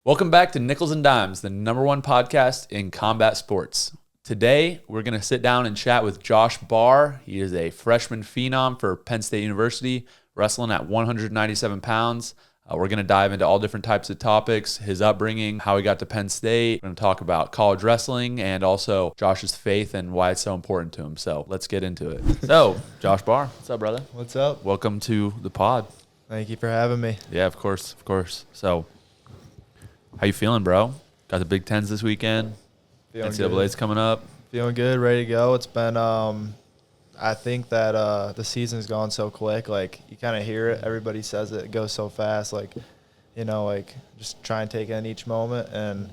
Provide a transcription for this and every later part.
Welcome back to Nickals and Dimes, the #1 podcast in combat sports. Today, we're going to sit down and chat with Josh Barr. He is a freshman phenom for Penn State University, wrestling at 197 pounds. We're going to dive into all different types of topics, his upbringing, how he got to Penn State. We're going to talk about college wrestling and also Josh's faith and why it's so important to him. So let's get into it. So, Josh Barr, what's up, brother? What's up? Welcome to the pod. Thank you for having me. Yeah, of course. So, how you feeling, bro? Got the Big Tens this weekend. NCAA's coming up. Feeling good, ready to go. It's been, I think that the season's gone so quick. Like, you kind of hear it. Everybody says it goes so fast. Like, just try and take in each moment. And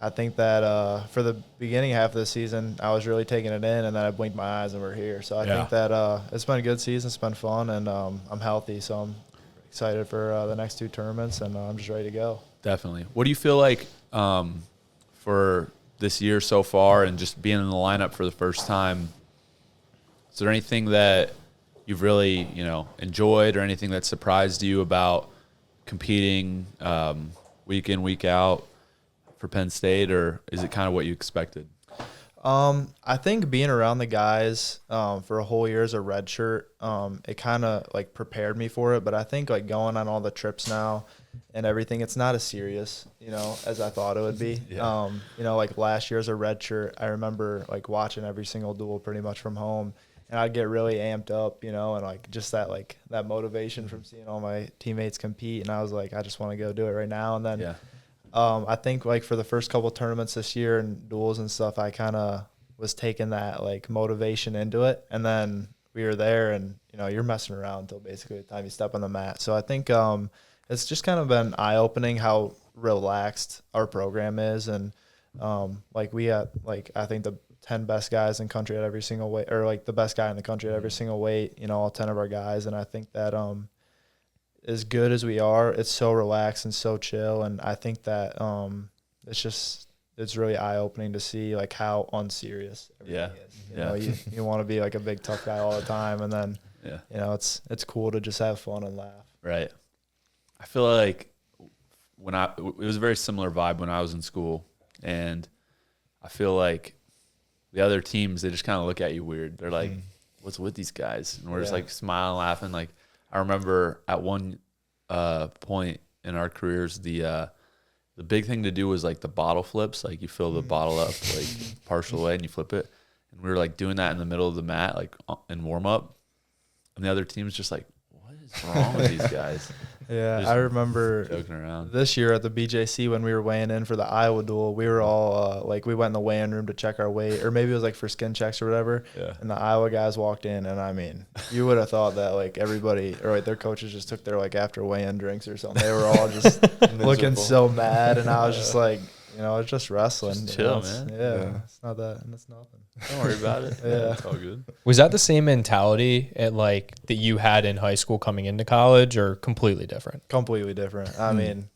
I think that for the beginning half of the season, I was really taking it in, and then I blinked my eyes and we're here. So I think that it's been a good season. It's been fun, and I'm healthy. So I'm excited for the next two tournaments, and I'm just ready to go. Definitely. What do you feel like for this year so far and just being in the lineup for the first time? Is there anything that you've really, enjoyed or anything that surprised you about competing week in, week out for Penn State, or is it kind of what you expected? I think being around the guys for a whole year as a redshirt, it kind of like prepared me for it. But I think like going on all the trips now and everything, it's not as serious, as I thought it would be. Yeah. Like last year as a redshirt, I remember like watching every single duel pretty much from home, and I'd get really amped up, and like just that motivation from seeing all my teammates compete, and I was like, I just want to go do it right now. And then I think like for the first couple of tournaments this year and duels and stuff, I kind of was taking that like motivation into it, and then we were there, and you're messing around until basically the time you step on the mat. So I think it's just kind of been eye-opening how relaxed our program is, and like we had like I think the 10 best guys in the country at every single weight, or like the best guy in the country at every single weight, all 10 of our guys. And I think that as good as we are, it's so relaxed and so chill, and I think that it's really eye-opening to see like how unserious everything is. You want to be like a big tough guy all the time, and then it's cool to just have fun and laugh. Right. I feel like it was a very similar vibe when I was in school, and I feel like the other teams, they just kind of look at you weird. They're like, what's with these guys? And we're just like smiling, laughing. Like I remember at one point in our careers, the big thing to do was like the bottle flips. Like you fill the bottle up like partial way and you flip it. And we were like doing that in the middle of the mat, like in warm up. And the other team's just like, what is wrong with these guys? Yeah, I remember joking around this year at the BJC when we were weighing in for the Iowa duel. We were all we went in the weigh-in room to check our weight, or maybe it was like for skin checks or whatever. Yeah. And the Iowa guys walked in, and I mean, you would have thought that like everybody or like their coaches just took their like after weigh-in drinks or something. They were all just looking so mad, and I was just like, it's just wrestling. Just chill, man. Yeah, it's not that, and it's nothing. Don't worry about it. Yeah, it's all good. Was that the same mentality that you had in high school coming into college, or completely different? Completely different. I mean,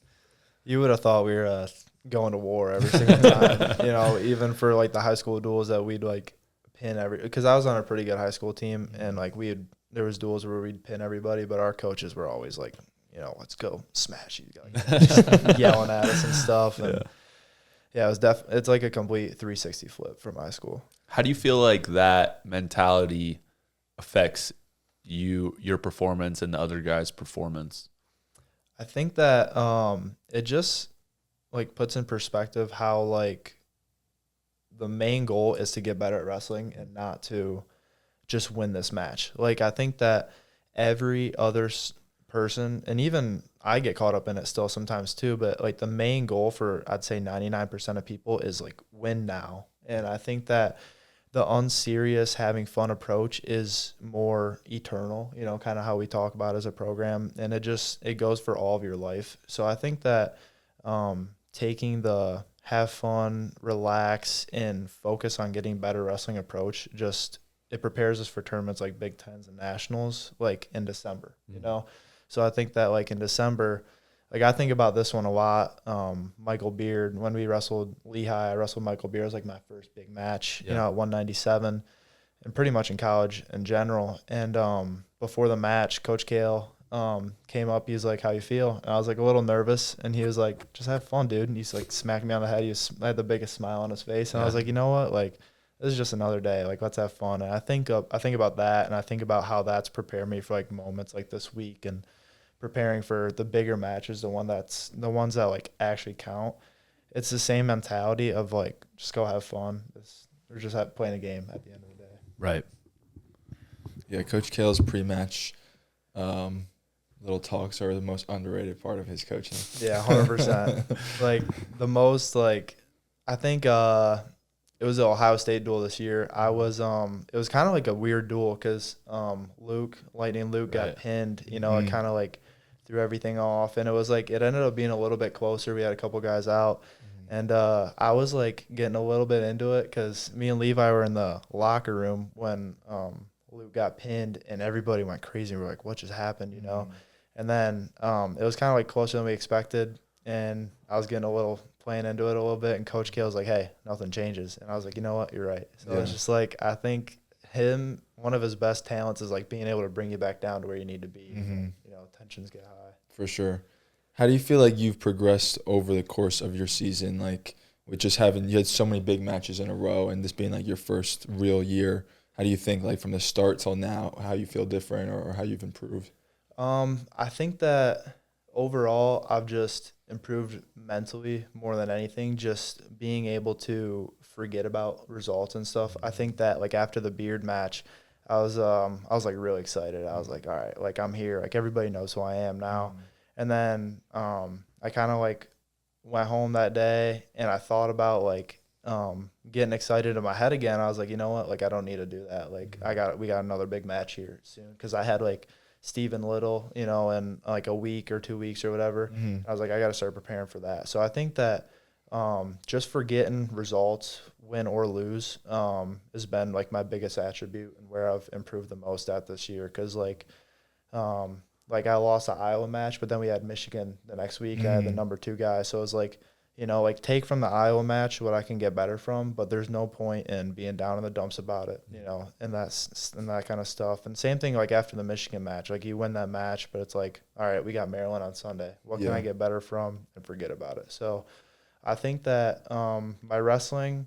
you would have thought we were going to war every single time. Even for like the high school duels that we'd like pin because I was on a pretty good high school team, and like there was duels where we'd pin everybody, but our coaches were always like, let's go smash you guys, just yelling at us and stuff. And yeah, it's like a complete 360 flip from high school. How do you feel like that mentality affects your performance and the other guys' performance? I think that it just like puts in perspective how like the main goal is to get better at wrestling and not to just win this match. Like I think that every other person, and even I get caught up in it still sometimes too, but like the main goal for I'd say 99% of people is like win now. And I think that the unserious, having fun approach is more eternal, kind of how we talk about as a program. And it goes for all of your life. So I think that taking the have fun, relax, and focus on getting better wrestling approach, it prepares us for tournaments like Big Tens and Nationals, like in December, So I think that like in December, like I think about this one a lot. Michael Beard, when we wrestled Lehigh, I wrestled Michael Beard. It was like my first big match, at 197, and pretty much in college in general. And before the match, Coach Kale came up. He was like, "How you feel?" And I was like a little nervous, and he was like, "Just have fun, dude." And he's like smacked me on the head. I had the biggest smile on his face, and I was like, "You know what? Like, this is just another day. Like, let's have fun." And I think about that, and I think about how that's prepared me for like moments like this week and preparing for the bigger matches, the ones that like actually count. It's the same mentality of like, just go have fun. We're just playing a game at the end of the day. Right. Yeah, Coach Kale's pre-match little talks are the most underrated part of his coaching. Yeah, 100%. Like the most like, I think it was the Ohio State duel this year. It was kind of like a weird duel because Lightning Luke got pinned. You know, it kind of like threw everything off, and it was like it ended up being a little bit closer. We had a couple guys out. And I was, like, getting a little bit into it because me and Levi were in the locker room when Luke got pinned, and everybody went crazy. We were like, what just happened, you know? And then it was kind of, like, closer than we expected, and I was getting playing into it a little bit, and Coach K was like, hey, nothing changes. And I was like, you know what? You're right. So it's just, like, I think one of his best talents is, like, being able to bring you back down to where you need to be. You know, tensions get high. For sure. How do you feel like you've progressed over the course of your season? Like, with just you had so many big matches in a row and this being like your first real year. How do you think, like, from the start till now, how you feel different or how you've improved? I think that overall I've just improved mentally more than anything, just being able to forget about results and stuff. I think that, like, after the Beard match, I was like really excited. I was like, all right, like, I'm here. Like, everybody knows who I am now. And then I kind of like went home that day and I thought about like getting excited in my head again. I was like, you know what? Like, I don't need to do that. Like, we got another big match here soon because I had like Stephen Little, you know, in like a week or 2 weeks or whatever. I was like, I got to start preparing for that. So I think that just forgetting results, win or lose, has been like my biggest attribute and where I've improved the most at this year. Because like I lost the Iowa match, but then we had Michigan the next week. I had the number 2 guy. So it was like, you know, like take from the Iowa match what I can get better from, but there's no point in being down in the dumps about it, you know, and that kind of stuff. And same thing like after the Michigan match, like you win that match, but it's like, all right, we got Maryland on Sunday. What can I get better from and forget about it? So I think that my wrestling,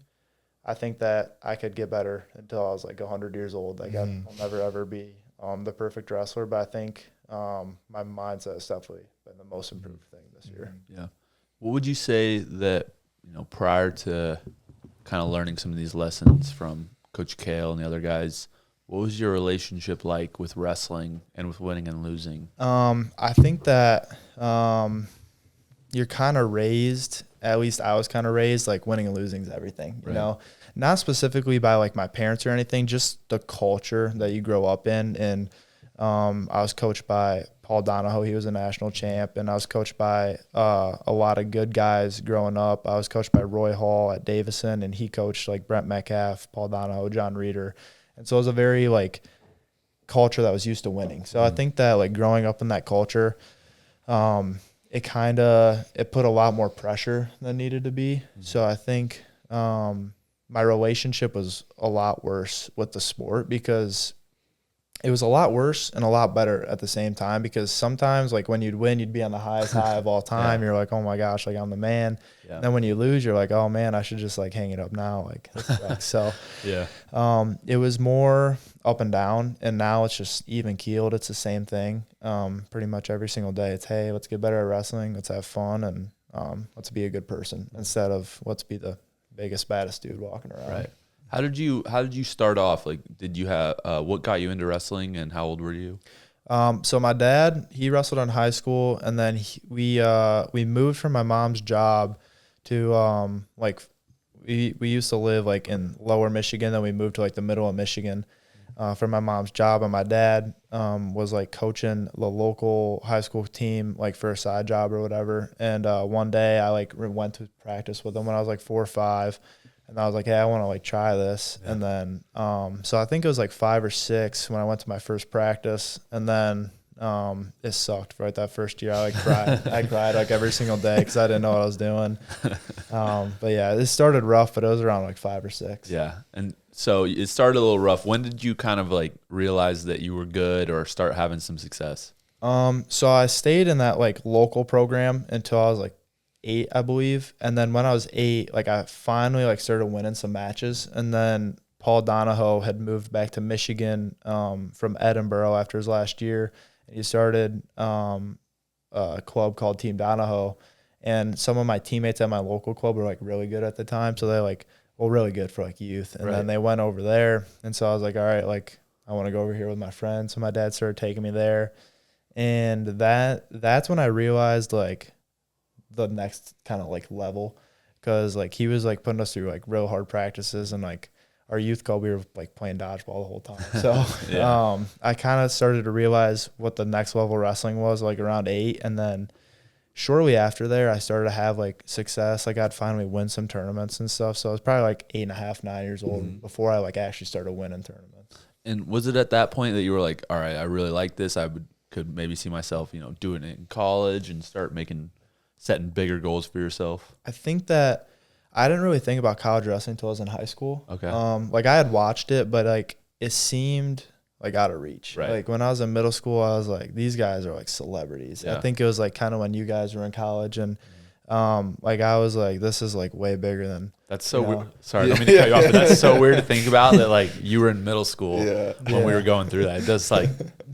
I think that I could get better until I was like 100 years old. Like I'll never, ever be the perfect wrestler, but I think my mindset has definitely been the most improved thing this year. Yeah. What would you say that, you know, prior to kind of learning some of these lessons from Coach Kale and the other guys, what was your relationship like with wrestling and with winning and losing? I think that you're kind of raised, at least I was kind of raised, like winning and losing is everything, you know, not specifically by like my parents or anything, just the culture that you grow up in. And I was coached by Paul Donahoe. He was a national champ. And I was coached by a lot of good guys growing up. I was coached by Roy Hall at Davison, and he coached like Brent Metcalf, Paul Donahoe, John Reeder. And so it was a very like culture that was used to winning. So I think that like growing up in that culture, it put a lot more pressure than needed to be. So I think my relationship was a lot worse with the sport because it was a lot worse and a lot better at the same time, because sometimes like when you'd win, you'd be on the highest high of all time. You're like, oh my gosh, like I'm the man. And then when you lose, you're like, oh man, I should just like hang it up now. Like this sucks. So it was more up and down, and now it's just even keeled. It's the same thing. Pretty much every single day. It's, hey, let's get better at wrestling. Let's have fun, and let's be a good person instead of let's be the biggest, baddest dude walking around. Right. How did you start off? Like, did you have what got you into wrestling, and how old were you? So my dad, he wrestled in high school, and then we moved from my mom's job to we used to live like in lower Michigan, then we moved to like the middle of Michigan for my mom's job. And my dad was like coaching the local high school team like for a side job or whatever. And one day I like went to practice with him when I was like 4 or 5. And I was like, hey, I want to like try this. And then, so I think it was like 5 or 6 when I went to my first practice. And then it sucked for like that first year. I like cried. I cried like every single day because I didn't know what I was doing. But yeah, it started rough, but it was around like 5 or 6. Yeah. And so it started a little rough. When did you kind of like realize that you were good or start having some success? So I stayed in that like local program until I was like 8, I believe. And then when I was 8, like I finally like started winning some matches. And then Paul Donahoe had moved back to Michigan from Edinburgh after his last year. And he started a club called Team Donahoe. And some of my teammates at my local club were like really good at the time. So they're like, well, really good for like youth. And then they went over there. And so I was like, all right, like I want to go over here with my friends. So my dad started taking me there. And that's when I realized like the next kind of like level, because like he was like putting us through like real hard practices, and like our youth club, we were like playing dodgeball the whole time. So I kind of started to realize what the next level wrestling was like around 8. And then shortly after there, I started to have like success. Like I'd finally win some tournaments and stuff. So I was probably like 8.5, 9 years old before I like actually started winning tournaments. And was it at that point that you were like, all right, I really like this. Could maybe see myself, doing it in college and start setting bigger goals for yourself? I think that I didn't really think about college wrestling until I was in high school. Okay. Like I had watched it, but like it seemed like out of reach. Right. Like when I was in middle school, I was like, these guys are like celebrities. Yeah. I think it was like kind of when you guys were in college, and like I was like, this is like way bigger than. That's so weird. Sorry, I don't mean to cut you off, but that's so weird to think about that like you were in middle school when we were going through that. It does like,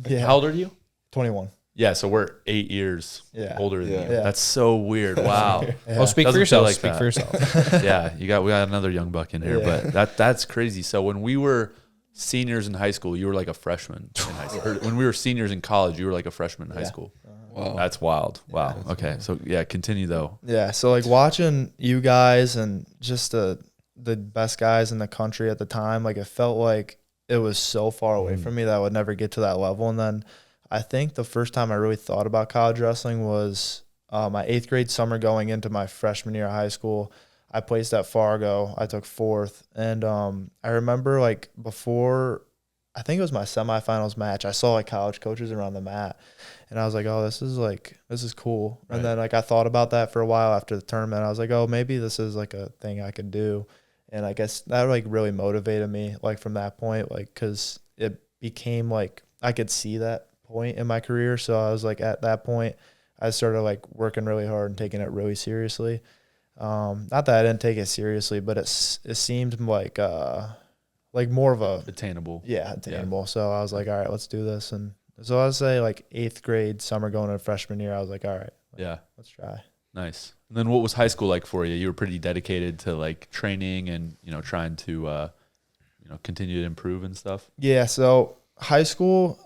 how old are you? 21. Yeah, so we're 8 years older than you. Yeah. That's so weird. Wow. Well, speak for Doesn't feel yourself. like Speak that. for yourself. Yeah, we got another young buck in here, but that's crazy. So when we were seniors in high school, you were like a freshman in high school. Or when we were seniors in college, you were like a freshman in high school. Wow. That's wild. Wow. Okay. So continue though. Yeah. So like watching you guys and just the best guys in the country at the time, like it felt like it was so far away from me that I would never get to that level. And then I think the first time I really thought about college wrestling was my 8th grade summer going into my freshman year of high school. I placed at Fargo. I took 4th. And I remember like before, I think it was my semifinals match, I saw like college coaches around the mat. And I was like, oh, this is cool. Right. And then like I thought about that for a while after the tournament. I was like, oh, maybe this is like a thing I could do. And I guess that like really motivated me like from that point, like because it became like I could see that point in my career. So I was like at that point I started like working really hard and taking it really seriously. Not that I didn't take it seriously, but it seemed like more of a attainable. Yeah, attainable. So I was like, all right, let's do this. And so I would say like 8th grade summer going into freshman year, I was like, all right, let's try. Nice. And then what was high school like for you? You were pretty dedicated to like training and, trying to, continue to improve and stuff. Yeah. So high school,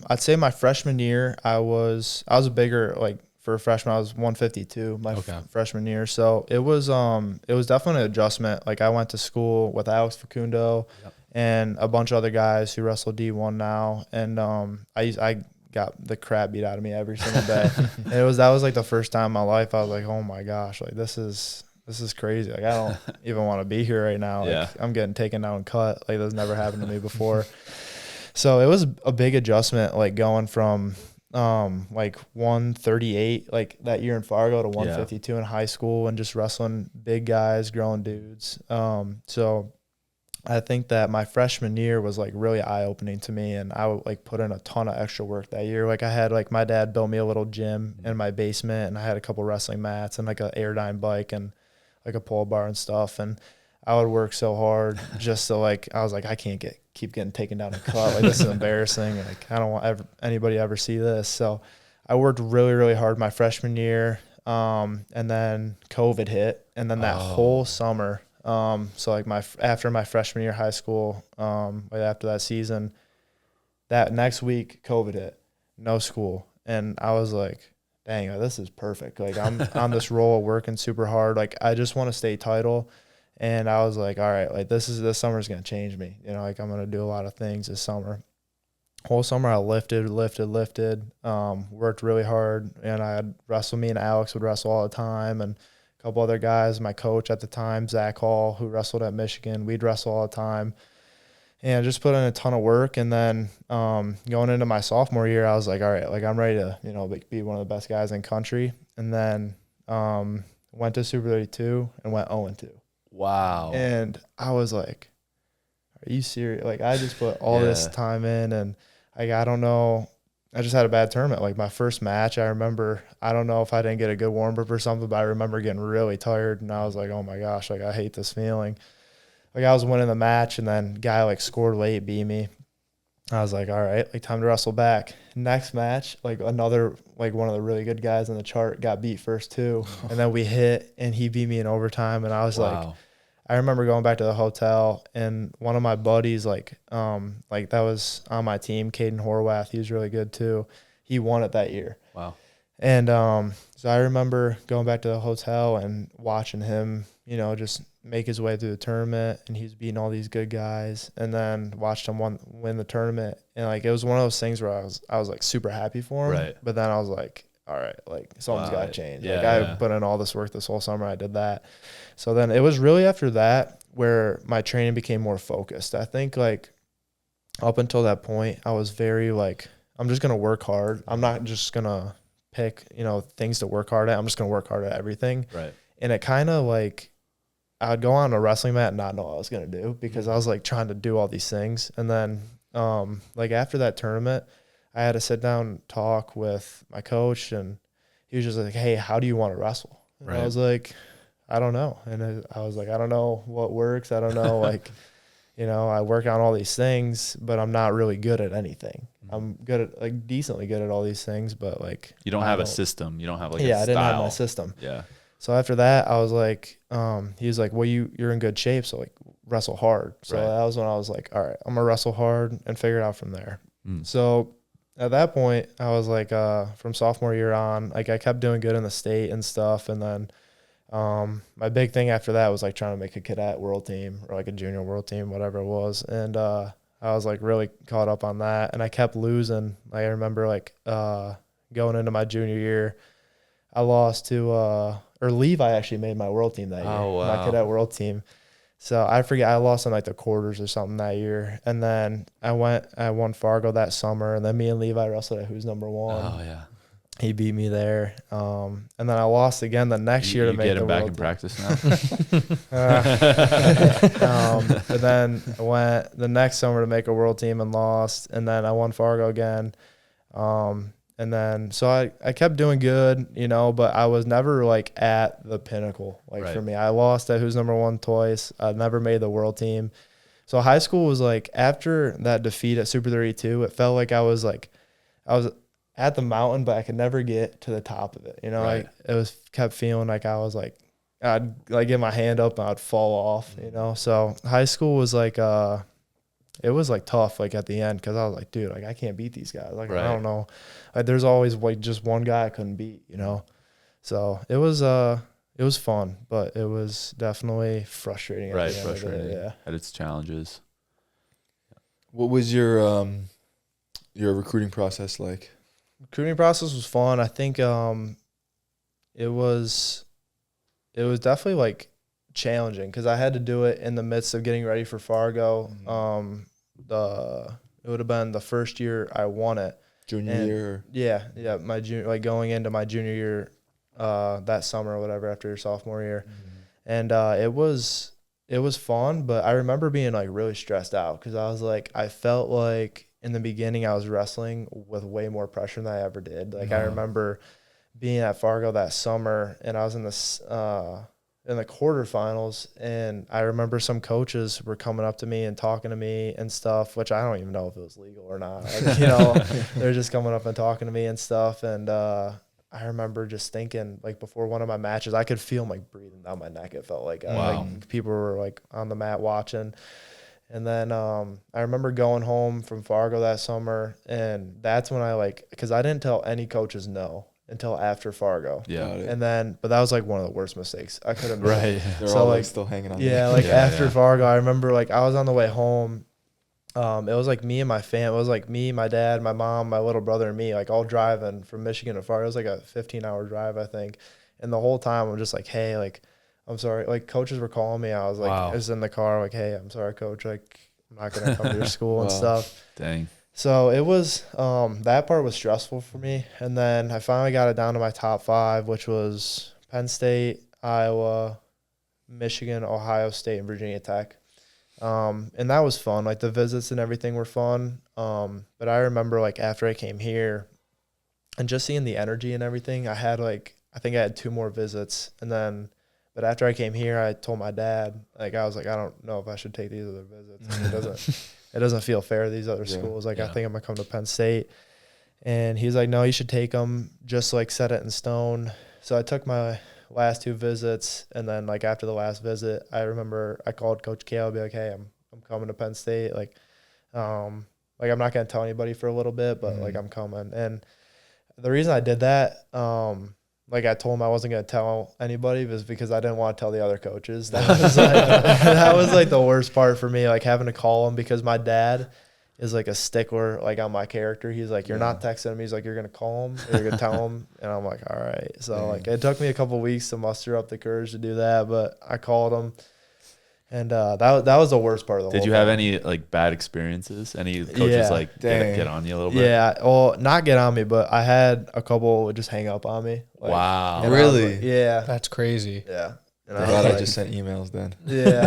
I'd say my freshman year, I was a bigger, like for a freshman, I was 152 my freshman year. So it was definitely an adjustment. Like I went to school with Alex Facundo and a bunch of other guys who wrestle D1 now. And I got the crap beat out of me every single day. And that was like the first time in my life I was like, oh my gosh, like this is crazy. Like I don't even want to be here right now. Like I'm getting taken down and cut. Like that's never happened to me before. So it was a big adjustment, like going from like 138 like that year in Fargo to 152 in high school, and just wrestling big guys, growing dudes. So I think that my freshman year was like really eye-opening to me, and I would like put in a ton of extra work that year. Like I had like my dad built me a little gym in my basement, and I had a couple wrestling mats and like an Airdyne bike and like a pole bar and stuff. And I would work so hard just to like, I was like, I can't keep getting taken down and cut. Like this is embarrassing. Like I don't want anybody to ever see this. So I worked really, really hard my freshman year. And then COVID hit, and then that whole summer, so like after my freshman year of high school, right after that season, that next week COVID hit, no school. And I was like, dang, this is perfect. Like I'm on this roll working super hard. Like I just want to state title. And I was like, all right, like this summer is going to change me. Like I'm going to do a lot of things this summer. Whole summer I lifted, worked really hard. And I had wrestled, me and Alex would wrestle all the time. And a couple other guys, my coach at the time, Zach Hall, who wrestled at Michigan, we'd wrestle all the time. And just put in a ton of work. And then going into my sophomore year, I was like, all right, like I'm ready to, be one of the best guys in country. And then went to Super 32 and went 0-2. Wow. And I was like, are you serious? Like I just put all this time in, and like I don't know I just had a bad tournament. Like my first match, I remember, I don't know if I didn't get a good warm up or something, but I remember getting really tired, and I was like, oh my gosh, like I hate this feeling. Like I was winning the match, and then guy like scored late, beat me. I was like, all right, like time to wrestle back. Next match, like another, like one of the really good guys on the chart got beat first too. And then we hit and he beat me in overtime. And I was like, I remember going back to the hotel and one of my buddies, like that was on my team, Caden Horwath, he was really good too. He won it that year. Wow. And so I remember going back to the hotel and watching him, you know, just make his way through the tournament, and he's beating all these good guys, and then watched him win the tournament. And like it was one of those things where I was like super happy for him, right. But then I was like, all right, like something's got to change. Yeah, like I put in all this work this whole summer, I did that. So then it was really after that where my training became more focused. I think like up until that point, I was very like, I'm just gonna work hard. I'm not just gonna pick, you know, things to work hard at. I'm just gonna work hard at everything. Right. And it kind of like, I would go on a wrestling mat and not know what I was going to do because I was like trying to do all these things. And then like after that tournament, I had to sit down, talk with my coach, and he was just like, hey, how do you want to wrestle? And I was like, I don't know. And I was like, I don't know what works. I don't know. Like, you know, I work on all these things, but I'm not really good at anything. I'm good at like decently good at all these things, but like you don't have a system. You don't have like a I didn't have style. my system. Yeah. So after that, I was like, he was like, well, you're in good shape, so like wrestle hard. So that was when I was like, all right, I'm gonna wrestle hard and figure it out from there. So at that point, I was like, from sophomore year on, like I kept doing good in the state and stuff. And then my big thing after that was like trying to make a cadet world team or like a junior world team, whatever it was. And I was like really caught up on that, and I kept losing. Like, I remember like going into my junior year, I lost to or Levi actually made my world team that year. Oh, wow. My cadet world team. So I forget, I lost in like the quarters or something that year. And then I won Fargo that summer, and then me and Levi wrestled at Who's Number One. Oh yeah. He beat me there. And then I lost again the next year to make the back world in team. practice now. But then I went the next summer to make a world team and lost. And then I won Fargo again. And then, so I kept doing good, you know, but I was never like at the pinnacle. Like for me, I lost at Who's Number One twice. I never made the world team. So high school was like, after that defeat at Super 32, it felt like I was at the mountain, but I could never get to the top of it. You know, like it was kept feeling like I was like, I'd like get my hand up and I'd fall off, you know? So high school was like, it was like tough, like at the end, because I was like, dude, like I can't beat these guys. Like I don't know, like there's always like just one guy I couldn't beat, you know. So it was fun, but it was definitely frustrating. At the end Frustrating. of it, Had its challenges. What was your recruiting process like? Recruiting process was fun. I think it was definitely like challenging because I had to do it in the midst of getting ready for Fargo. It would have been the first year I won it. Junior year? Yeah, my junior, like going into my junior year that summer or whatever after your sophomore year. And it was fun, but I remember being like really stressed out because I was like, I felt like in the beginning I was wrestling with way more pressure than I ever did. Like I remember being at Fargo that summer, and I was in the quarterfinals, and I remember some coaches were coming up to me and talking to me and stuff, which I don't even know if it was legal or not. Like, you know, they're just coming up and talking to me and stuff. And I remember just thinking, like, before one of my matches, I could feel like breathing down my neck. It felt like, like people were like on the mat watching. And then I remember going home from Fargo that summer, and that's when because I didn't tell any coaches no until after Fargo. Yeah. And then, but that was like one of the worst mistakes I could have made. Right. They're So all like still hanging on. After Fargo, I remember like I was on the way home. It was like me and my fam. It was like me, my dad, my mom, my little brother, and me, like all driving from Michigan to Fargo. It was like a 15-hour drive, I think. And the whole time I'm just like, hey, like, I'm sorry. Like coaches were calling me. I was like, I was in the car, like, hey, I'm sorry, coach. Like, I'm not gonna come to your school and stuff. Dang. So it was, that part was stressful for me. And then I finally got it down to my top 5, which was Penn State, Iowa, Michigan, Ohio State, and Virginia Tech. And that was fun. Like the visits and everything were fun. But I remember like after I came here and just seeing the energy and everything, I think I had 2 more visits. But after I came here, I told my dad, like, I was like, I don't know if I should take these other visits. It doesn't feel fair to these other schools. Like, I think I'm going to come to Penn State. And he's like, no, you should take them, just like set it in stone. So I took my last 2 visits, and then like after the last visit, I remember I called Coach Kale, be like, hey, I'm coming to Penn State. Like I'm not gonna tell anybody for a little bit, but like I'm coming. And the reason I did that, like I told him I wasn't gonna tell anybody, was because I didn't want to tell the other coaches. That was like the worst part for me, like having to call them, because my dad is like a stickler, like on my character. He's like, you're not texting him. He's like, you're going to call him, or you're going to tell him. And I'm like, all right. So like, it took me a couple weeks to muster up the courage to do that, but I called him. And that was the worst part of the whole Did you have any like bad experiences? Any coaches like get on you a little bit? Yeah. Well, not get on me, but I had a couple just hang up on me. Like, wow. Really? Like, yeah. That's crazy. Yeah. And I'm glad I just sent emails then. Yeah,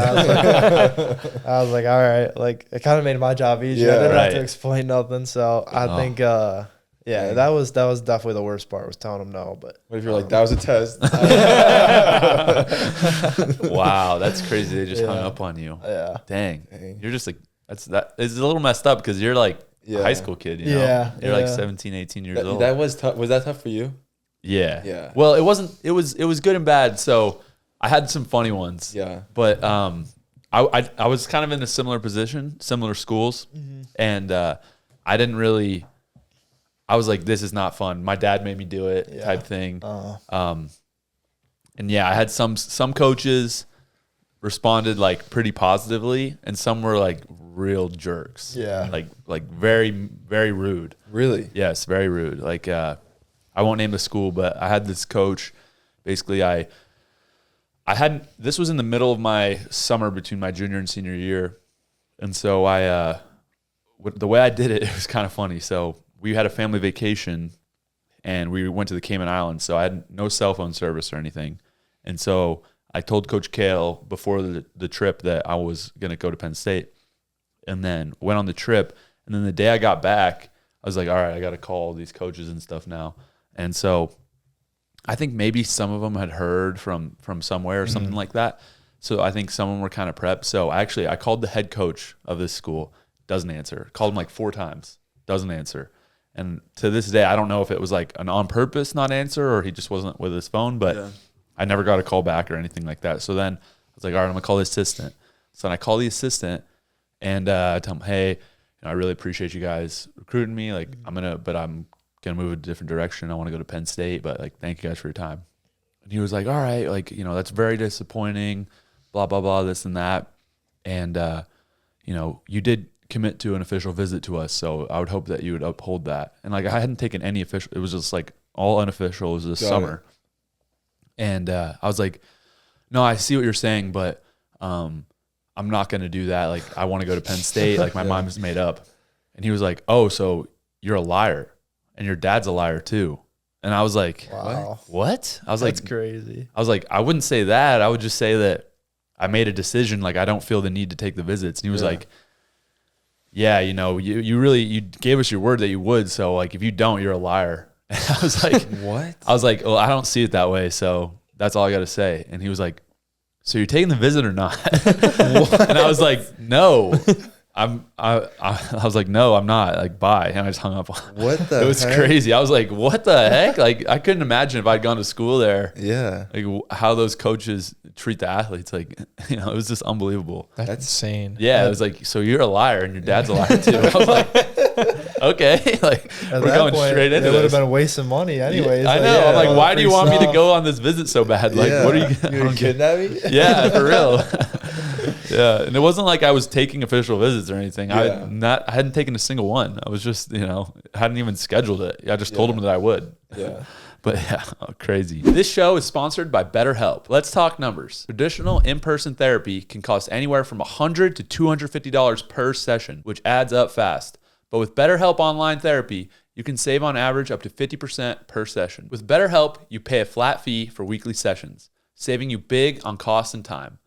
I was like, all right. Like, it kind of made my job easier. I didn't have to explain nothing. So I think, that was definitely the worst part, was telling them no. But what if you're like, that was a test? Wow, that's crazy. They just hung up on you. Yeah. Dang. You're just like, it's a little messed up, because you're like a high school kid, you know? Yeah. You're like 17, 18 years old. That was tough. Was that tough for you? Yeah. Yeah. Well, it wasn't. It was good and bad. So I had some funny ones. Yeah. But I was kind of in a similar position, similar schools, and I didn't really. I was like, this is not fun. My dad made me do it, type thing. And yeah, I had some coaches responded like pretty positively, and some were like real jerks. Yeah. Like very, very rude. Really? Yes, very rude. Like I won't name the school, but I had this coach. Basically, this was in the middle of my summer between my junior and senior year. And so the way I did it, it was kind of funny. So we had a family vacation and we went to the Cayman Islands. So I had no cell phone service or anything. And so I told Coach Kale before the trip that I was going to go to Penn State, and then went on the trip. And then the day I got back, I was like, all right, I got to call these coaches and stuff now. And so I think maybe some of them had heard from somewhere or something like that. So I think some of them were kind of prepped. So I called the head coach of this school, doesn't answer. Called him like 4 times, doesn't answer. And to this day, I don't know if it was like an on purpose not answer or he just wasn't with his phone, but I never got a call back or anything like that. So then I was like, all right, I'm gonna call the assistant. So then I call the assistant and I tell him, hey, I really appreciate you guys recruiting me. Like I'm gonna move a different direction. I want to go to Penn State, but like, thank you guys for your time. And he was like, all right, like, that's very disappointing, blah, blah, blah, this and that. And, you did commit to an official visit to us. So I would hope that you would uphold that. And like, I hadn't taken any official, it was just like all unofficial. It was this summer. And I was like, no, I see what you're saying, but I'm not going to do that. Like, I want to go to Penn State. Like my mind was made up. And he was like, oh, so you're a liar. And your dad's a liar too. And I was like, wow. What? I was That's like, crazy. I was like, I wouldn't say that. I would just say that I made a decision. Like, I don't feel the need to take the visits. And he was like, yeah, you gave us your word that you would. So like, if you don't, you're a liar. And I was like, what? I was like, well, I don't see it that way. So that's all I got to say. And he was like, so you're taking the visit or not? And I was like, no. I was like, no, I'm not. Like, bye. And I just hung up. What the It was heck? crazy. I was like, what the heck? Like, I couldn't imagine if I'd gone to school there. Yeah. Like, how those coaches treat the athletes. Like, it was just unbelievable. That's insane. Yeah, it was like, so you're a liar and your dad's a liar too. I was like, okay. Like, At we're that going point, straight into it would have this. been wasting money anyways. I know. I'm like, why do you want me to go? go on this visit so bad? Like, what are you? You gonna kidnap me? Yeah, for real. Yeah, and it wasn't like I was taking official visits or anything. Yeah. I hadn't taken a single one. I was just, hadn't even scheduled it. I just told them that I would. Yeah. But yeah, crazy. This show is sponsored by BetterHelp. Let's talk numbers. Traditional in-person therapy can cost anywhere from $100 to $250 per session, which adds up fast. But with BetterHelp Online Therapy, you can save on average up to 50% per session. With BetterHelp, you pay a flat fee for weekly sessions, saving you big on cost and time.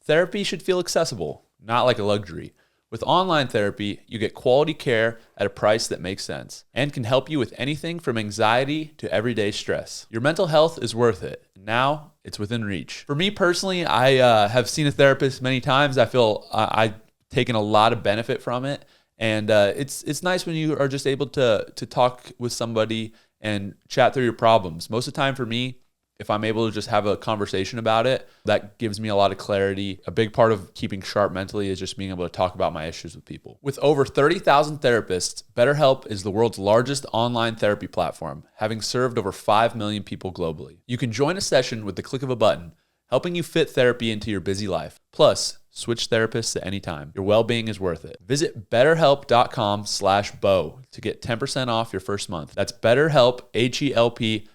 Therapy should feel accessible, not like a luxury. With online therapy, you get quality care at a price that makes sense and can help you with anything from anxiety to everyday stress. Your mental health is worth it. Now it's within reach. For me personally, I have seen a therapist many times. I feel I've taken a lot of benefit from it. And it's nice when you are just able to talk with somebody and chat through your problems. Most of the time for me, if I'm able to just have a conversation about it, that gives me a lot of clarity. A big part of keeping sharp mentally is just being able to talk about my issues with people. With over 30,000 therapists, BetterHelp is the world's largest online therapy platform, having served over 5 million people globally. You can join a session with the click of a button, helping you fit therapy into your busy life. Plus, switch therapists at any time. Your well-being is worth it. Visit betterhelp.com/Bo to get 10% off your first month. That's BetterHelp, HELP.com/Bo.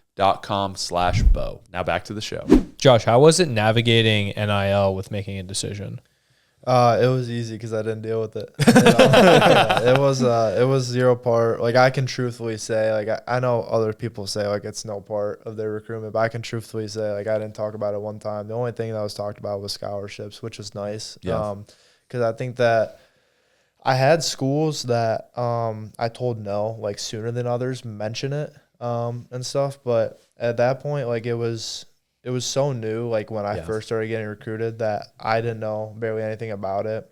Now back to the show. Josh, how was it navigating NIL with making a decision? It was easy because I didn't deal with it. Yeah, it was zero part. Like, I can truthfully say, like, I know other people say like it's no part of their recruitment, but I can truthfully say like I didn't talk about it one time. The only thing that was talked about was scholarships, which is nice. Yeah. Because I think that I had schools that I told no like sooner than others mention it and stuff, but at that point like it was so new, like when I first started getting recruited, that I didn't know barely anything about it.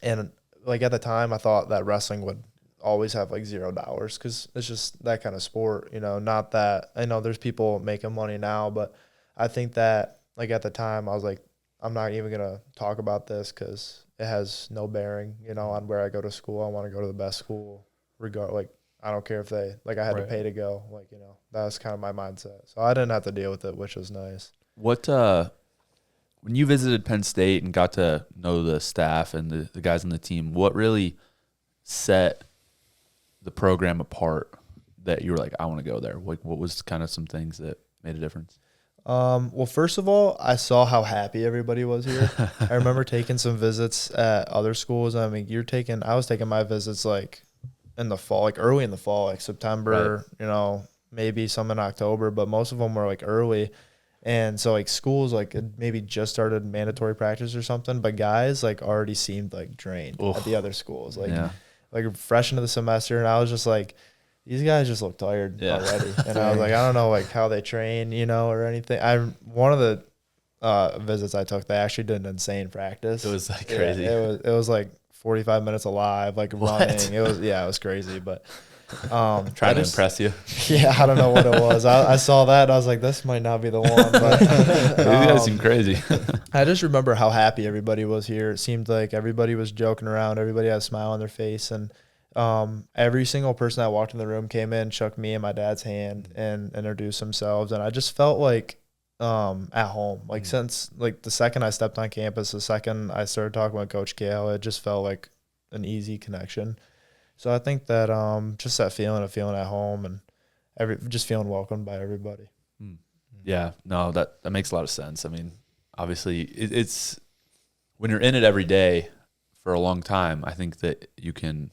And like at the time, I thought that wrestling would always have like $0 because it's just that kind of sport, you know. Not that I know there's people making money now, but I think that like at the time, I was like, I'm not even gonna talk about this because it has no bearing, you know, on where I go to school. I want to go to the best school, like. I don't care if I had to pay to go, like, you know, that was kind of my mindset. So I didn't have to deal with it, which was nice. What, when you visited Penn State and got to know the staff and the guys on the team, what really set the program apart that you were like, I want to go there? What was kind of some things that made a difference? Well, first of all, I saw how happy everybody was here. I remember taking some visits at other schools. I mean, I was taking my visits like in the fall, like early in the fall, like September, right. You know, maybe some in October, but most of them were like early. And so like schools like maybe just started mandatory practice or something, but guys like already seemed like drained at the other schools, like fresh into the semester. And I was just like, these guys just look tired already. And I was like, I don't know like how they train, you know, or anything. One of the visits I took, they actually did an insane practice. It was like crazy. It was like 45 minutes alive, like running. It was crazy, but trying to impress you. Yeah, I don't know what it was. I saw that and I was like, this might not be the one. But these guys seem crazy. I just remember how happy everybody was here. It seemed like everybody was joking around. Everybody had a smile on their face, and every single person that walked in the room came in, shook me and my dad's hand, and introduced themselves. And I just felt like at home, like since like the second I stepped on campus, the second I started talking with Coach Gale, it just felt like an easy connection. So I think that just that feeling of feeling at home and just feeling welcomed by everybody. Yeah, no, that makes a lot of sense. I mean, obviously it's when you're in it every day for a long time, I think that you can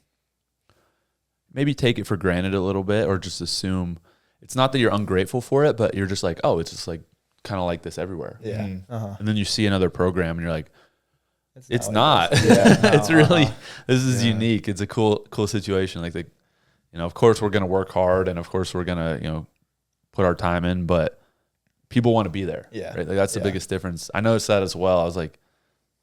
maybe take it for granted a little bit, or just assume it's not that you're ungrateful for it, but you're just like, oh, it's just like kind of like this everywhere. Yeah. And then you see another program and you're like, it's not. Yeah, it's really, this is unique. It's a cool situation. Like, of course we're going to work hard, and of course we're going to, put our time in, but people want to be there. Yeah. Right? Like that's the biggest difference. I noticed that as well. I was like,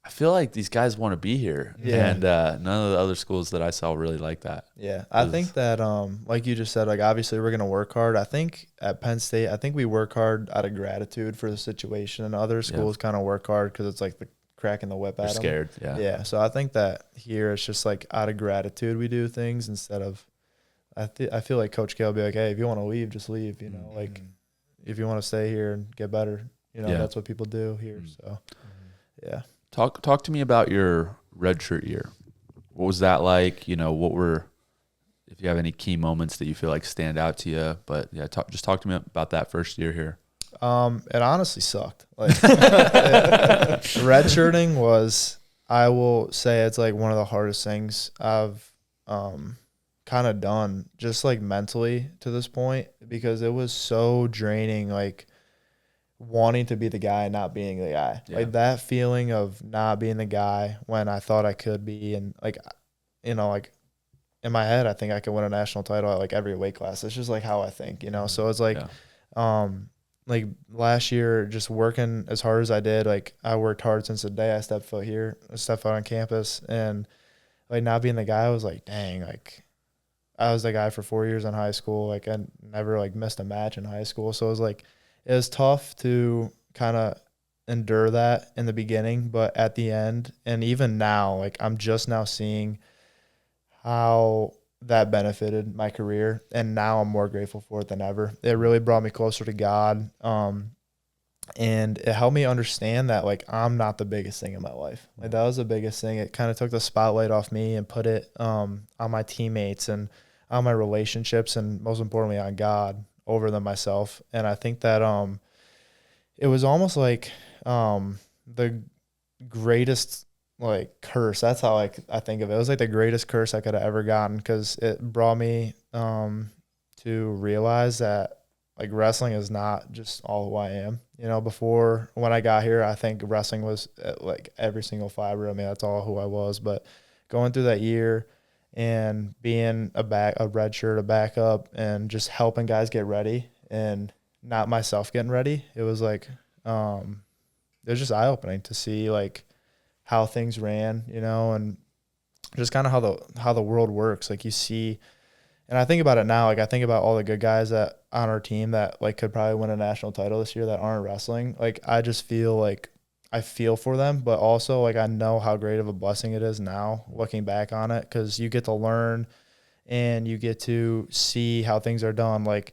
I feel like these guys want to be here. Yeah. And none of the other schools that I saw really like that. Yeah. I think that, like you just said, like obviously we're going to work hard. I think at Penn State, we work hard out of gratitude for the situation, and other schools kind of work hard because it's like the cracking the whip at them. Scared. Yeah. Yeah. So I think that here it's just like out of gratitude we do things instead of, I feel like Coach K will be like, hey, if you want to leave, just leave, like if you want to stay here and get better, that's what people do here. So yeah. Talk to me about your redshirt year. What was that like? What were, if you have any key moments that you feel like stand out to you? But yeah, just talk to me about that first year here. It honestly sucked. Like redshirting was, I will say, it's like one of the hardest things I've kind of done, just like mentally to this point, because it was so draining. Like wanting to be the guy and not being the guy. Yeah. Like that feeling of not being the guy when I thought I could be. And like, you know, like in my head, I think I could win a national title at like every weight class. It's just like how I think, you know? So it's like, like last year, just working as hard as I did, like I worked hard since the day I stepped foot on campus, and like not being the guy, I was like, dang, like I was the guy for 4 years in high school. Like I never like missed a match in high school. So it was like, it was tough to kind of endure that in the beginning, but at the end, and even now, like I'm just now seeing how that benefited my career, and now I'm more grateful for it than ever. It really brought me closer to God, and it helped me understand that like I'm not the biggest thing in my life. Like that was the biggest thing. It kind of took the spotlight off me and put it on my teammates and on my relationships, and most importantly on God over than myself. And I think that it was almost like the greatest like curse. That's how like I think of it. It was like the greatest curse I could have ever gotten, because it brought me to realize that like wrestling is not just all who I am. You know, before when I got here, I think wrestling was like every single fiber of me. That's all who I was. But going through that year and being a redshirt, a backup, and just helping guys get ready and not myself getting ready, it was like it was just eye opening to see like how things ran, you know, and just kind of how the world works. Like you see, and I think about it now, like I think about all the good guys that on our team that like could probably win a national title this year that aren't wrestling. Like I just feel like I feel for them, but also like I know how great of a blessing it is now looking back on it, because you get to learn and you get to see how things are done. Like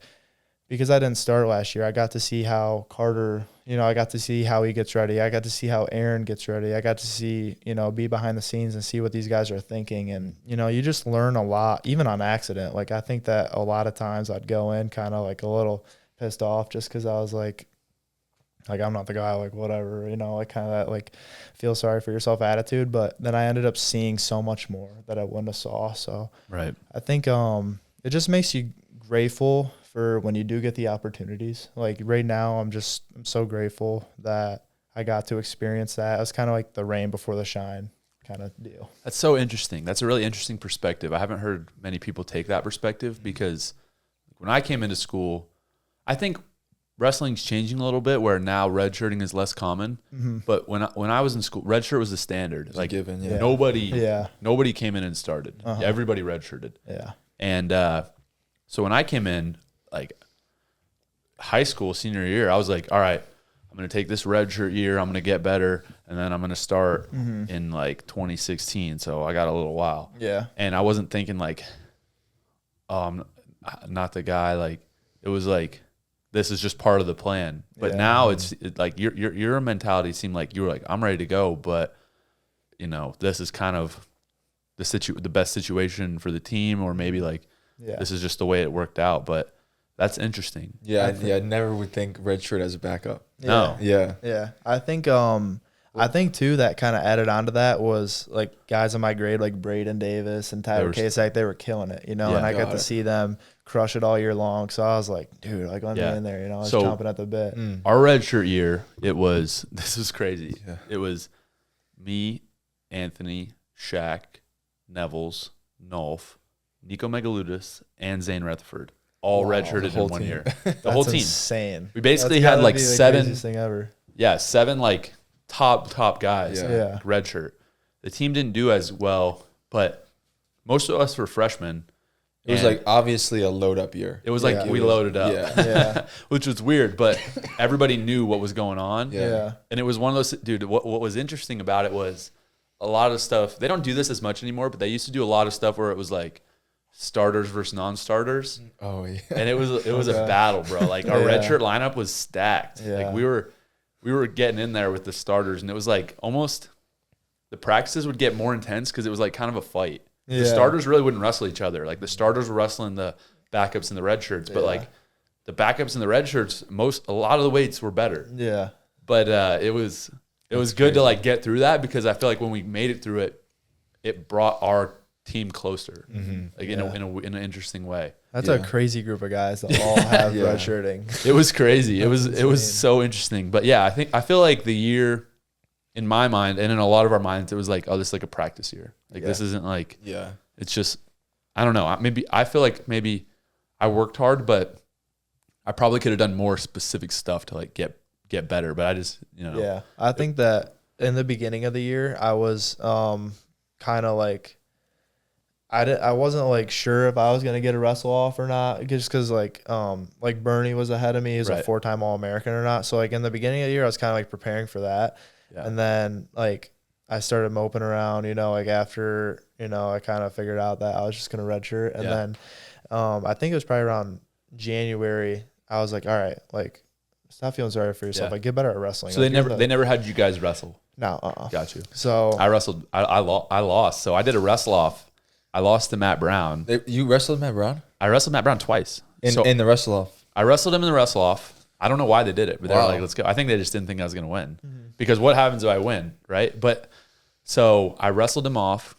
because I didn't start last year, I got to see how Carter, you know, I got to see how he gets ready. I got to see how Aaron gets ready. I got to see, you know, be behind the scenes and see what these guys are thinking. And, you know, you just learn a lot, even on accident. Like, I think that a lot of times I'd go in kind of like a little pissed off just because I was like, I'm not the guy, like, whatever, you know, like kind of that, like, feel sorry for yourself attitude. But then I ended up seeing so much more that I wouldn't have saw. So Right. I think it just makes you grateful for when you do get the opportunities. Like right now, I'm so grateful that I got to experience that. It was kind of like the rain before the shine kind of deal. That's so interesting. That's a really interesting perspective. I haven't heard many people take that perspective, because when I came into school, I think wrestling's changing a little bit where now redshirting is less common. Mm-hmm. But when I was in school, redshirt was the standard. Like given, yeah. Nobody came in and started. Uh-huh. Everybody redshirted. Yeah. And so when I came in, like high school, senior year, I was like, all right, I'm going to take this redshirt year. I'm going to get better. And then I'm going to start in like 2016. So I got a little while. Yeah. And I wasn't thinking like, oh, I'm not the guy. Like it was like, this is just part of the plan. But now it's like your mentality seemed like you were like, I'm ready to go. But you know, this is kind of the best situation for the team, or maybe like this is just the way it worked out. But that's interesting. Yeah, I never would think redshirt as a backup. No. Yeah. Yeah. I think too that kind of added on to that was like guys in my grade like Braden Davis and Tyler Kasak, they were killing it, you know, and I got to see them crush it all year long. So I was like, dude, like let me in there, you know, I was chomping at the bit. Our redshirt year, this was crazy. Yeah. It was me, Anthony, Shaq, Nevels, Nolf, Nico Megaludis, and Zane Rutherford. All redshirted in 1 year. The whole team. Insane. We basically had like seven. Craziest thing ever. Yeah, seven like top guys. Yeah. Redshirt. The team didn't do as well, but most of us were freshmen. It was like obviously a load up year. It was like we loaded up. Yeah. Which was weird, but everybody knew what was going on. Yeah. And it was one of those, dude, what was interesting about it was a lot of stuff. They don't do this as much anymore, but they used to do a lot of stuff where it was like starters versus non-starters. Oh yeah. And it was a battle, bro. Like our redshirt lineup was stacked. Yeah. Like we were getting in there with the starters, and it was like almost the practices would get more intense because it was like kind of a fight. The starters really wouldn't wrestle each other. Like the starters were wrestling the backups and the red shirts, but like the backups and the red shirts, a lot of the weights were better. Yeah. But it was good to like get through that, because I feel like when we made it through it, it brought our team closer, like in an interesting way. That's Yeah. a crazy group of guys that all have Yeah. redshirting. It was crazy. It That's was insane. so interesting. But yeah, I feel like the year in my mind and in a lot of our minds, it was like, oh, this is like a practice year. Like this isn't like, Yeah. it's just, I don't know. I feel like maybe I worked hard, but I probably could have done more specific stuff to like get better. But I just, Yeah, I think that in the beginning of the year, I was kind of like, I wasn't like sure if I was gonna get a wrestle off or not, just because like Bernie was ahead of me. He's a Right. 4-time All-American or not. So like in the beginning of the year, I was kind of like preparing for that, Yeah. and then like I started moping around, like after I kind of figured out that I was just gonna redshirt, and Yeah. then I think it was probably around January. I was like, all right, like stop feeling sorry for yourself. Yeah. Like get better at wrestling. So like, they never had you guys wrestle. no. Got you. So I wrestled. I lost. So I did a wrestle off. I lost to Matt Brown. You wrestled Matt Brown I wrestled Matt Brown twice. So in the wrestle off. I wrestled him in the wrestle off. I don't know why they did it, but they were Wow. like, let's go. I think they just didn't think I was going to win because what happens if I win, right? But so I wrestled him off.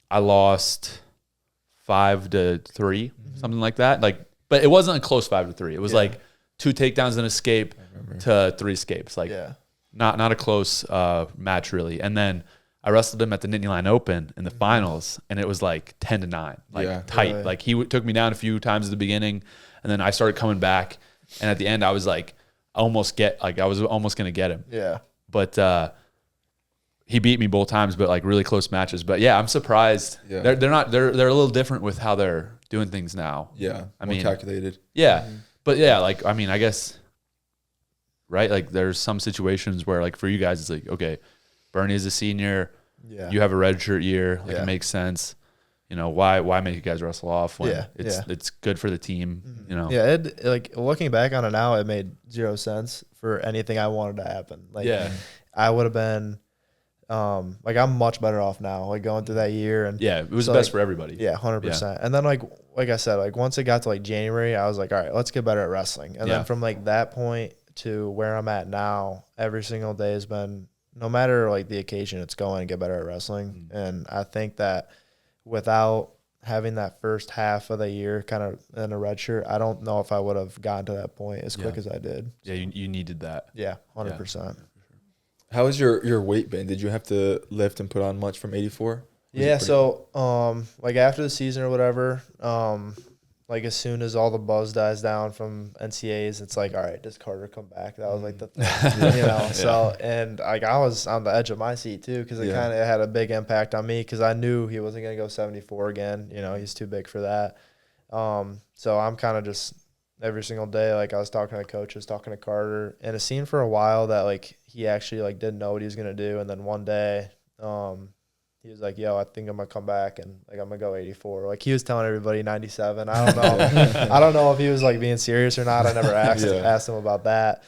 I lost 5-3, something like that. Like, but it wasn't a close 5-3. It was like 2 takedowns and escape to 3 escapes. Like, yeah. not a close match really. And then I wrestled him at the Nittany Line Open in the finals, and it was like 10-9, like Yeah. tight. Really? Like he took me down a few times at the beginning, and then I started coming back, and at the end I was like I was almost gonna get him, Yeah. but he beat me both times, but like really close matches. But yeah, I'm surprised. Yeah. They're a little different with how they're doing things now. Yeah. I More mean, calculated. Yeah, but yeah, like I mean, I guess right. Like there's some situations where like for you guys, it's like okay, Bernie is a senior. Yeah. You have a redshirt year. Like Yeah. it makes sense. Why make you guys wrestle off when Yeah, it's good for the team. Yeah, it like looking back on it now, it made 0 sense for anything I wanted to happen. Like Yeah. I would have been like I'm much better off now, like going through that year and Yeah, it was So, the best like, for everybody. yeah, 100%. And then like I said, like once it got to like January, I was like, all right, let's get better at wrestling. And Yeah. then from like that point to where I'm at now, every single day has been, no matter like the occasion, it's going and get better at wrestling. And I think that without having that first half of the year kind of in a red shirt, I don't know if I would have gotten to that point as quick as I did. Yeah, you needed that. Yeah, 100%. How has your weight been? Did you have to lift and put on much from 84? Yeah, so like after the season or whatever, like as soon as all the buzz dies down from NCAAs, it's like, all right, does Carter come back? That was like the thing, So and like I was on the edge of my seat too because it kind of had a big impact on me because I knew he wasn't gonna go 74 again. He's too big for that. So I'm kind of just every single day, like I was talking to coaches, talking to Carter, and it seemed for a while that like he actually like didn't know what he was gonna do, and then one day, he was like, yo, I think I'm gonna come back and like I'm gonna go 84. Like he was telling everybody 97. I don't know. I don't know if he was like being serious or not. I never asked him about that.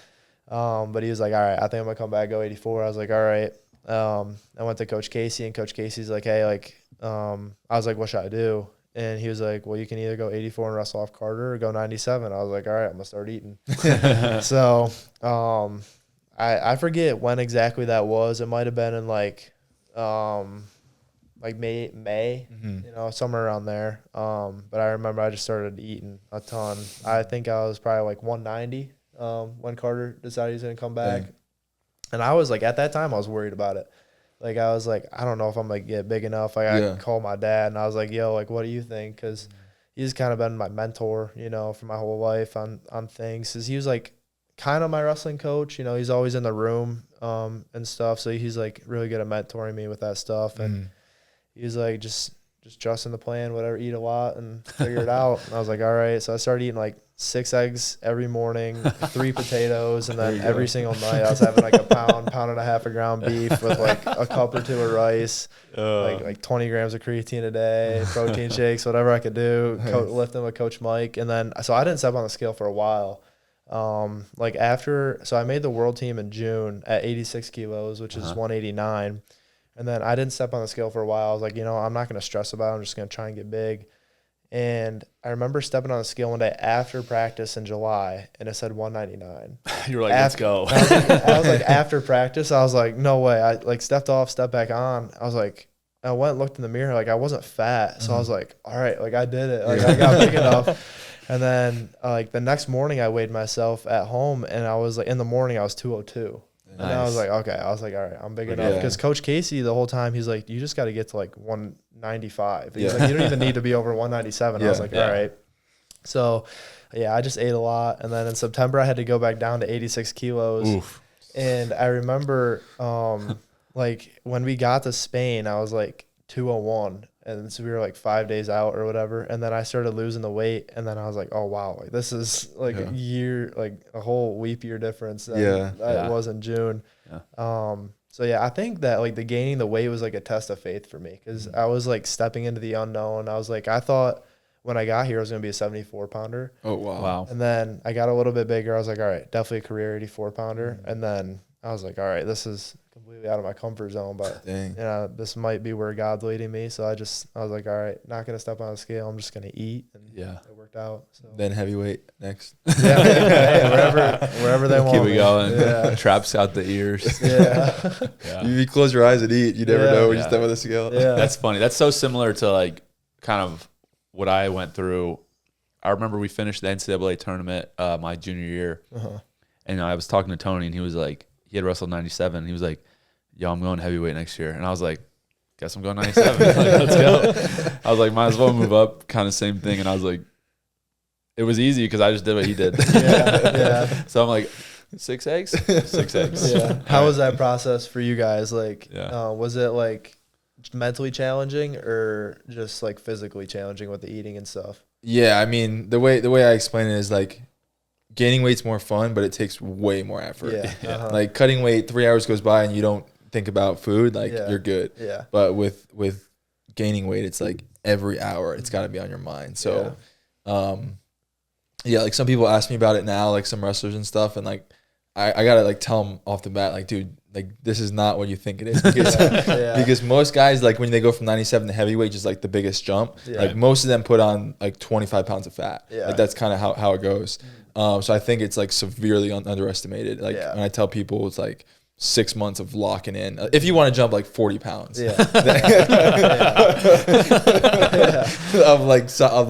But he was like, all right, I think I'm gonna come back, go 84. I was like, all right. I went to Coach Casey, and Coach Casey's like, hey, like, I was like, what should I do? And he was like, well, you can either go 84 and wrestle off Carter or go 97. I was like, all right, I'm gonna start eating. So I forget when exactly that was. It might have been in like May, somewhere around there. But I remember I just started eating a ton. I think I was probably like 190 when Carter decided he was going to come back. Dang. And I was like, at that time, I was worried about it. Like, I was like, I don't know if I'm going to get big enough. Like, I called my dad, and I was like, yo, like, what do you think? Because he's kind of been my mentor, for my whole life on things. Because he was like kind of my wrestling coach. He's always in the room and stuff. So he's like really good at mentoring me with that stuff. And he's like, just trust in the plan, whatever, eat a lot and figure it out. And I was like, all right. So I started eating like 6 eggs every morning, 3 potatoes, and then every single night I was having like a pound and a half of ground beef with like a cup or 2 of rice, like 20 grams of creatine a day, protein shakes, whatever I could do, lifting with Coach Mike. And then, so I didn't step on the scale for a while. So I made the world team in June at 86 kilos, which is 189. And then I didn't step on the scale for a while. I was like, I'm not going to stress about it. I'm just going to try and get big. And I remember stepping on the scale one day after practice in July, and it said 199. You were like, let's go. I was like, after practice, I was like, no way. I like stepped off, stepped back on. I was like, I went and looked in the mirror. Like I wasn't fat. So I was like, all right, like I did it. Like I got big enough. And then like the next morning I weighed myself at home, and I was like, in the morning I was 202. And I was like, okay. I was like, all right, I'm big enough. Because Coach Casey, the whole time, he's like, you just got to get to like 195. He's like, you don't even need to be over 197. I was like, all right. So, I just ate a lot. And then in September, I had to go back down to 86 kilos. Oof. And I remember like when we got to Spain, I was like 201. And so we were like 5 days out or whatever. And then I started losing the weight. And then I was like, oh, wow, like this is like a year, like a whole leap year difference. Than it was in June. Yeah. So, I think that like the gaining the weight was like a test of faith for me, because I was like stepping into the unknown. I was like, I thought when I got here, I was going to be a 74 pounder. Oh, wow. And then I got a little bit bigger. I was like, all right, definitely a career 84 pounder. And then I was like, all right, this is completely out of my comfort zone, but this might be where God's leading me. So I was like, all right, not going to step on the scale. I'm just going to eat. And it worked out. So then heavyweight next. Wherever they want. Keep it going. Yeah. Traps out the ears. You close your eyes and eat. You never know when you step on the scale. Yeah. That's funny. That's so similar to like kind of what I went through. I remember we finished the NCAA tournament my junior year. And I was talking to Tony, and he was like, he had wrestled 97. And he was like, yo, I'm going heavyweight next year. And I was like, guess I'm going 97. Like, let's go. I was like, might as well move up, kind of same thing. And I was like, it was easy because I just did what he did. So I'm like, 6 eggs? 6 eggs. How was that process for you guys? Like, was it like mentally challenging or just like physically challenging with the eating and stuff? Yeah, I mean, the way I explain it is like gaining weight's more fun, but it takes way more effort. Like cutting weight, 3 hours goes by and you don't think about food, like you're good. But with gaining weight, it's like every hour it's got to be on your mind. So like some people ask me about it now, like some wrestlers and stuff, and like I gotta like tell them off the bat, like, dude, like this is not what you think it is, because because most guys, like when they go from 97 to heavyweight, just like the biggest jump, like most of them put on like 25 pounds of fat. Like that's kind of how it goes. So I think it's like severely underestimated. Like when I tell people, it's like 6 months of locking in. If you want to jump like 40 pounds of like solid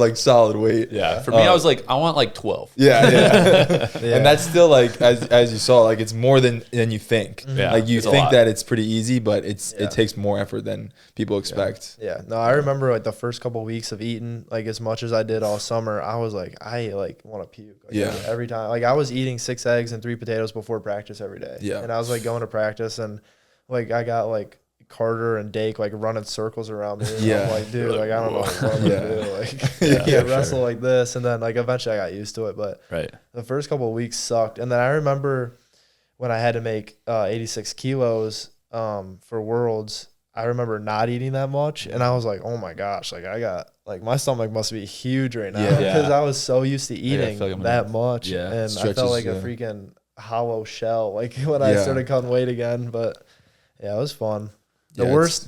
weight. For me, I was like, I want like 12. And that's still like, as you saw, like it's more than you think. Like you think that it's pretty easy, but it takes more effort than people expect. No, I remember like the first couple of weeks of eating like as much as I did all summer. I was like, I like want to puke. Like, every time. Like I was eating 6 eggs and 3 potatoes before practice every day. And I was like going to practice, and like I got like Carter and Dake like running circles around me. And I'm like, dude, like I don't know what I'm gonna do. Like I can't wrestle like this. And then like eventually I got used to it, but the first couple of weeks sucked. And then I remember when I had to make 86 kilos for Worlds, I remember not eating that much, and I was like, oh my gosh, like I got like my stomach must be huge right now, because I was so used to eating that much, and I felt like a freaking hollow shell like when I started cutting weight again. But it was fun. The worst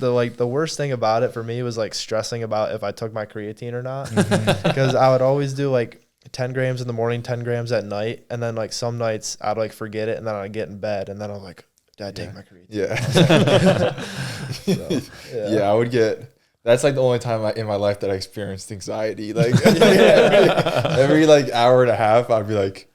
thing about it for me was like stressing about if I took my creatine or not, because I would always do like 10 grams in the morning, 10 grams at night, and then like some nights I'd like forget it, and then I'd get in bed, and then I'm like, did I take my creatine? I would get. That's like the only time in my life that I experienced anxiety. Like every like hour and a half, I'd be like,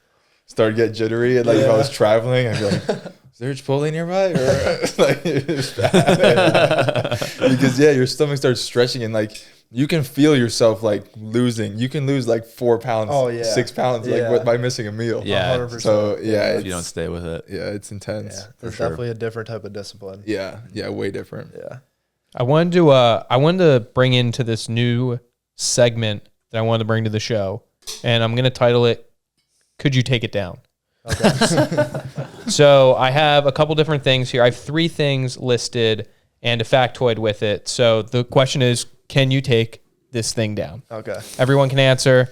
start to get jittery, and like if I was traveling, I'd be like, is there a Chipotle nearby? Or like it was bad. Because your stomach starts stretching, and like you can feel yourself like losing. You can lose like 4 pounds, 6 pounds, like by missing a meal. 100%. So if you don't stay with it. It's intense. It's definitely a different type of discipline. Way different. I wanted to bring into this new segment that I wanted to bring to the show, and I'm going to title it, Could You Take It Down? Okay. So I have a couple different things here. I have 3 things listed and a factoid with it. So the question is, can you take this thing down? Okay. Everyone can answer,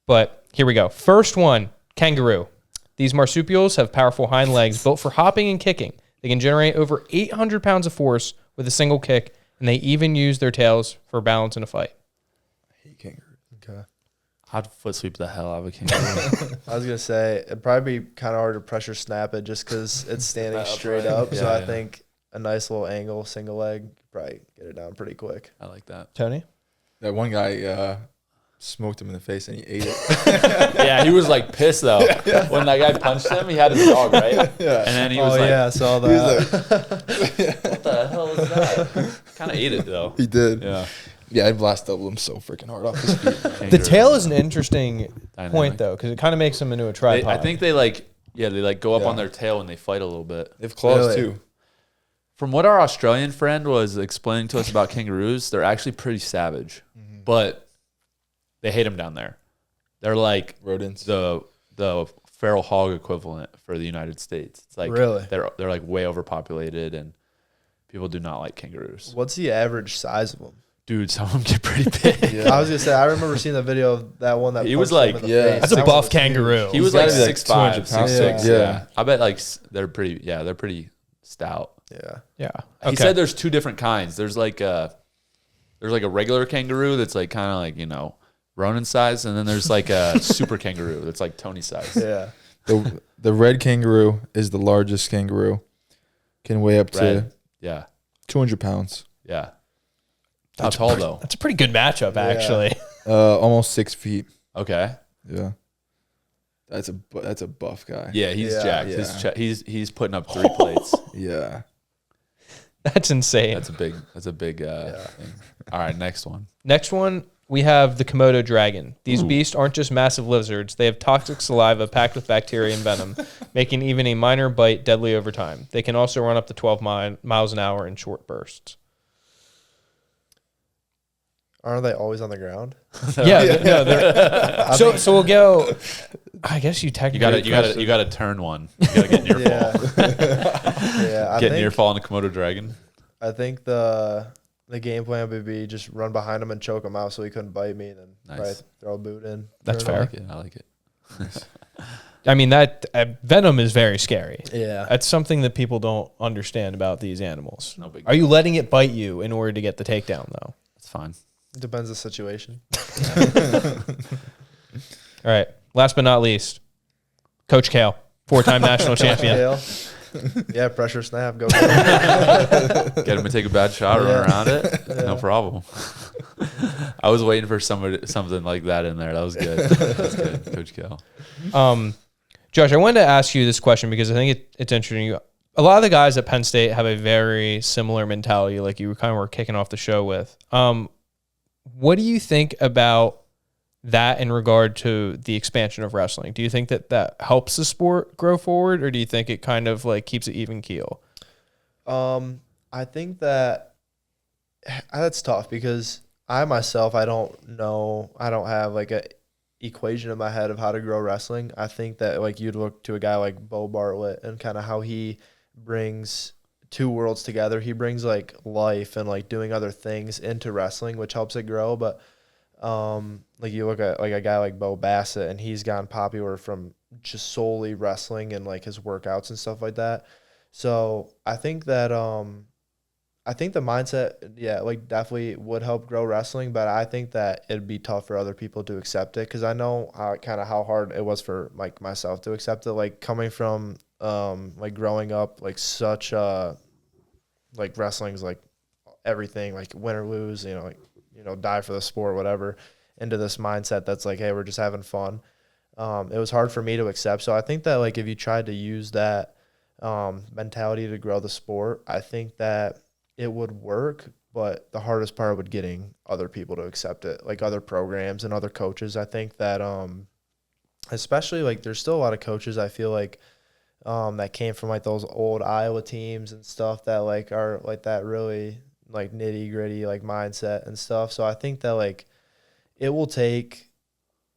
but here we go. First one, kangaroo. These marsupials have powerful hind legs built for hopping and kicking. They can generate over 800 pounds of force with a single kick, and they even use their tails for balance in a fight. I hate kangaroos. Okay. I'd foot sweep the hell out of a kangaroo. I was going to say, it'd probably be kind of hard to pressure snap it just because it's standing straight up. So I think a nice little angle, single leg, probably get it down pretty quick. I like that. Tony? That one guy smoked him in the face and he ate it. Yeah, he was like pissed though. When that guy punched him, he had his dog, right? Yeah. And then he was like, I saw that. what the hell is that? Kind of ate it though. He did. Yeah. Yeah, I blast doubled him so freaking hard off his feet. The tail is an interesting Dynamic. point though, because it kind of makes them into a They, tripod. I think they go up Yeah. on their tail and they fight a little bit. They have claws Really? too. From what our Australian friend was explaining to us about kangaroos, they're actually pretty savage, but they hate them down there. They're like Rodents. the feral hog equivalent for the United States. It's like Really? they're like way overpopulated and people do not like kangaroos. What's the average size of them? Dude, some of them get pretty big. Yeah. I was gonna say I remember seeing the video of that one that He was punched him like- in the yeah. face. That's a That buff one was kangaroo. He was He's like gotta be like 6'5", 200 pounds. 6'6". Yeah. Yeah, I bet like they're pretty. Yeah, they're pretty stout. huge. Yeah. yeah. He said there's two different kinds. There's like a regular kangaroo that's like kind of like Ronin size, and then there's like a super kangaroo that's like Tony size. Yeah. The red kangaroo is the largest kangaroo. Can weigh up to Red. Yeah, 200 pounds. yeah. How tall though? That's a pretty good matchup, Yeah. actually. Almost 6 feet. Okay. Yeah. That's a buff guy. Yeah, he's Yeah. jacked. Yeah. He's putting up 3 plates. Yeah. That's insane. That's a big thing. All right, next one. Next one, we have the Komodo dragon. These beasts aren't just massive lizards. They have toxic saliva packed with bacteria and venom, making even a minor bite deadly over time. They can also run up to 12 miles an hour in short bursts. Aren't they always on the ground? So we'll go. I guess you technically You gotta turn one. You gotta get near Yeah. fall. Yeah. Get near fall on a Komodo dragon. I think the game plan would be just run behind him and choke him out so he couldn't bite me, and then Nice. probably throw a boot in. That's I fair. like it. I like it. I mean, that venom is very scary. Yeah. That's something that people don't understand about these animals. No big Are you letting it bite you in order to get the takedown, though? It's fine. It depends the situation. All right. Last but not least, Coach Kale, 4-time national champion. Tail. Yeah, pressure snap. Go. Get him to take a bad shot, run Yeah. around it. No problem. I was waiting for something like that in there. That was good. That's good, Coach Cal. Josh, I wanted to ask you this question because I think it's interesting. A lot of the guys at Penn State have a very similar mentality, like you kind of were kicking off the show with. What do you think about that in regard to the expansion of wrestling? Do you think that helps the sport grow forward, or do you think it kind of like keeps it even keel? I think that's tough because I myself, I don't know. I don't have like a equation in my head of how to grow wrestling. I think that like you'd look to a guy like Bo Bartlett and kind of how he brings two worlds together. He brings like life and like doing other things into wrestling, which helps it grow. But like you look at like a guy like Bo Bassett, and he's gotten popular from just solely wrestling and like his workouts and stuff like that. So I think that I think the mindset, yeah, like definitely would help grow wrestling, but I think that it'd be tough for other people to accept it because I know how hard it was for like myself to accept it. Like coming from like growing up like such like wrestling's like everything, like win or lose, die for the sport, whatever, into this mindset that's like, hey, we're just having fun. It was hard for me to accept. So I think that like if you tried to use that mentality to grow the sport, I think that it would work, but the hardest part would getting other people to accept it, like other programs and other coaches. I think that especially like there's still a lot of coaches I feel like that came from like those old Iowa teams and stuff that like are like that really like nitty gritty like mindset and stuff. So I think that like it will take,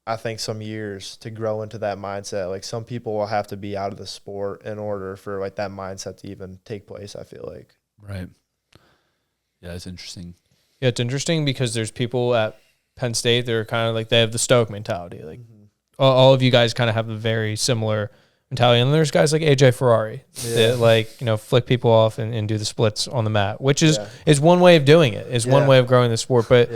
I think, some years to grow into that mindset. Like some people will have to be out of the sport in order for like that mindset to even take place, I feel like. Right. Yeah, it's interesting. Yeah, it's interesting because there's people at Penn State that are kind of like, they have the Stoke mentality. Like all of you guys kind of have a very similar mentality. And there's guys like AJ Ferrari that like, flick people off and do the splits on the mat, which is one way of doing it, is one way of growing the sport. But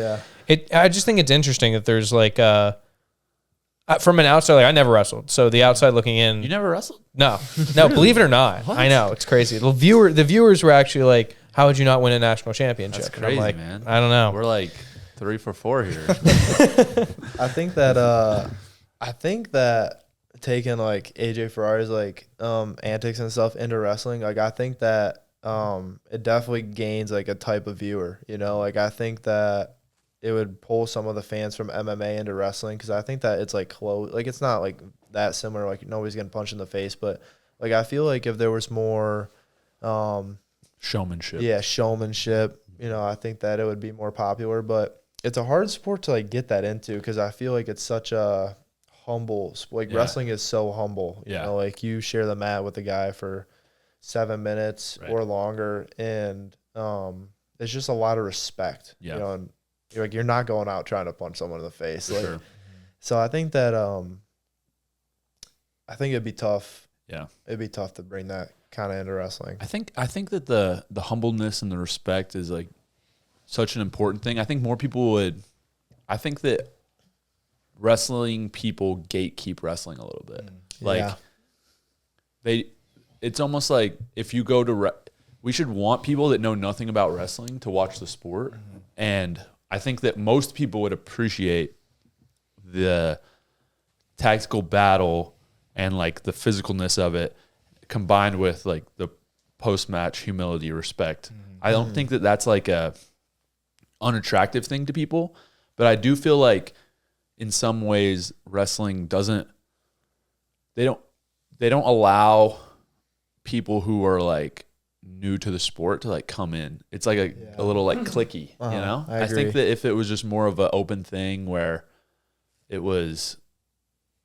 I just think it's interesting that there's like, from an outside, like I never wrestled. So the outside looking in. You never wrestled? No, believe it or not. What? I know, it's crazy. The viewers were actually like, how would you not win a national championship? That's And I'm crazy, like, man. I don't know. We're like, 3 for 4 here. I think that taking like AJ Ferrari's like antics and stuff into wrestling, like I think that it definitely gains like a type of viewer, you know, like I think that it would pull some of the fans from MMA into wrestling, because I think that it's like close, like it's not like that similar, like nobody's getting punched in the face, but like I feel like if there was more showmanship, you know, I think that it would be more popular. But it's a hard sport to like get that into, because I feel like it's such a humble, like wrestling is so humble, you know, like you share the mat with a guy for 7 minutes or longer, and it's just a lot of respect, you know, and you're not going out trying to punch someone in the face. Like, sure. So I think that I think it'd be tough. Yeah. It'd be tough to bring that kind of into wrestling. I think that the humbleness and the respect is like such an important thing. I think more people would, I think that wrestling people gatekeep wrestling a little bit. Like it's almost like if you go to, we should want people that know nothing about wrestling to watch the sport. And I think that most people would appreciate the tactical battle and like the physicalness of it, combined with like the post-match humility, respect. I don't think that that's like a unattractive thing to people, but I do feel like in some ways wrestling they don't allow people who are like new to the sport to like come in. It's like a little like cliquey, you know? I think that if it was just more of an open thing where it was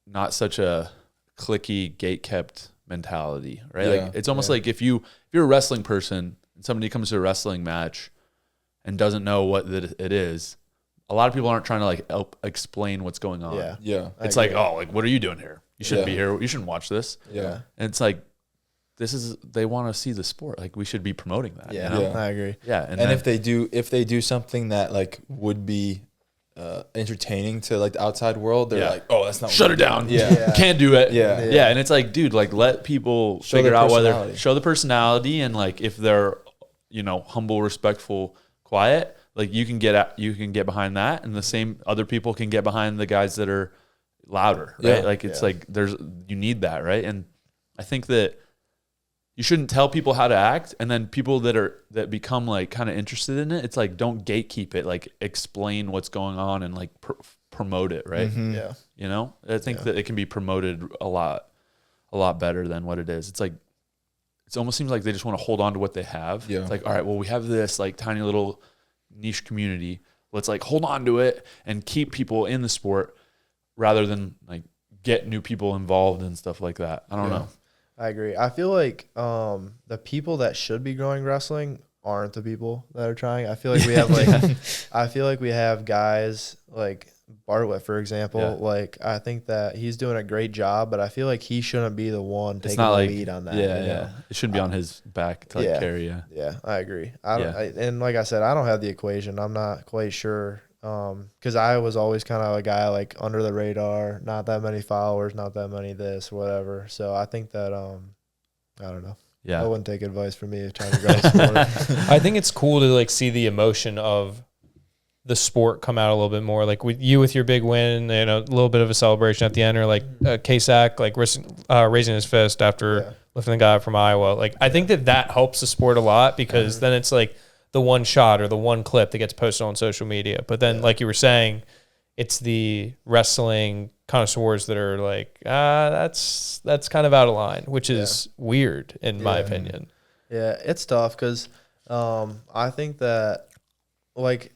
not such a cliquey, gate-kept mentality, right? Like it's almost like if you're a wrestling person and somebody comes to a wrestling match and doesn't know what it is, a lot of people aren't trying to like explain what's going on. It's like, oh, like what are you doing here? You shouldn't be here. You shouldn't watch this. And it's like, they want to see the sport. Like we should be promoting that. You know? I agree. And if they do something that like would be entertaining to like the outside world, they're like, oh, that's not shut it down. Can't do it. And it's like, dude, like let people figure out whether show the personality, and like if they're, you know, humble, respectful, quiet, like you can get behind that, and the same other people can get behind the guys that are louder, right? Like it's like you need that, right? And I think that you shouldn't tell people how to act, and then people that become like kind of interested in it, it's like don't gatekeep it, like explain what's going on and like promote it, right? You know, I think that it can be promoted a lot better than what it is. It's like it almost seems like they just want to hold on to what they have. It's like, all right, well, we have this like tiny little niche community. Let's like hold on to it and keep people in the sport rather than like get new people involved and stuff like that. I don't know. I agree. I feel like the people that should be growing wrestling aren't the people that are trying. I feel like we have like I feel like we have guys like Bartlett, for example. Like I think that he's doing a great job, but I feel like he shouldn't be the one taking the lead on that. You know? It shouldn't be on his back to like carry. I agree. And like I said, I don't have the equation. I'm not quite sure. Because I was always kind of a guy like under the radar, not that many followers, not that many this, whatever. So I think that I don't know. I wouldn't take advice from me trying to grow the sport. I think it's cool to like see the emotion of the sport come out a little bit more. Like with your big win, you know, a little bit of a celebration at the end, or like K-Sack like raising his fist after lifting the guy up from Iowa. Like I think that helps the sport a lot, because then it's like the one shot or the one clip that gets posted on social media. But then, like you were saying, it's the wrestling connoisseurs that are like, that's kind of out of line, which is weird in my opinion. Yeah, it's tough because I think that like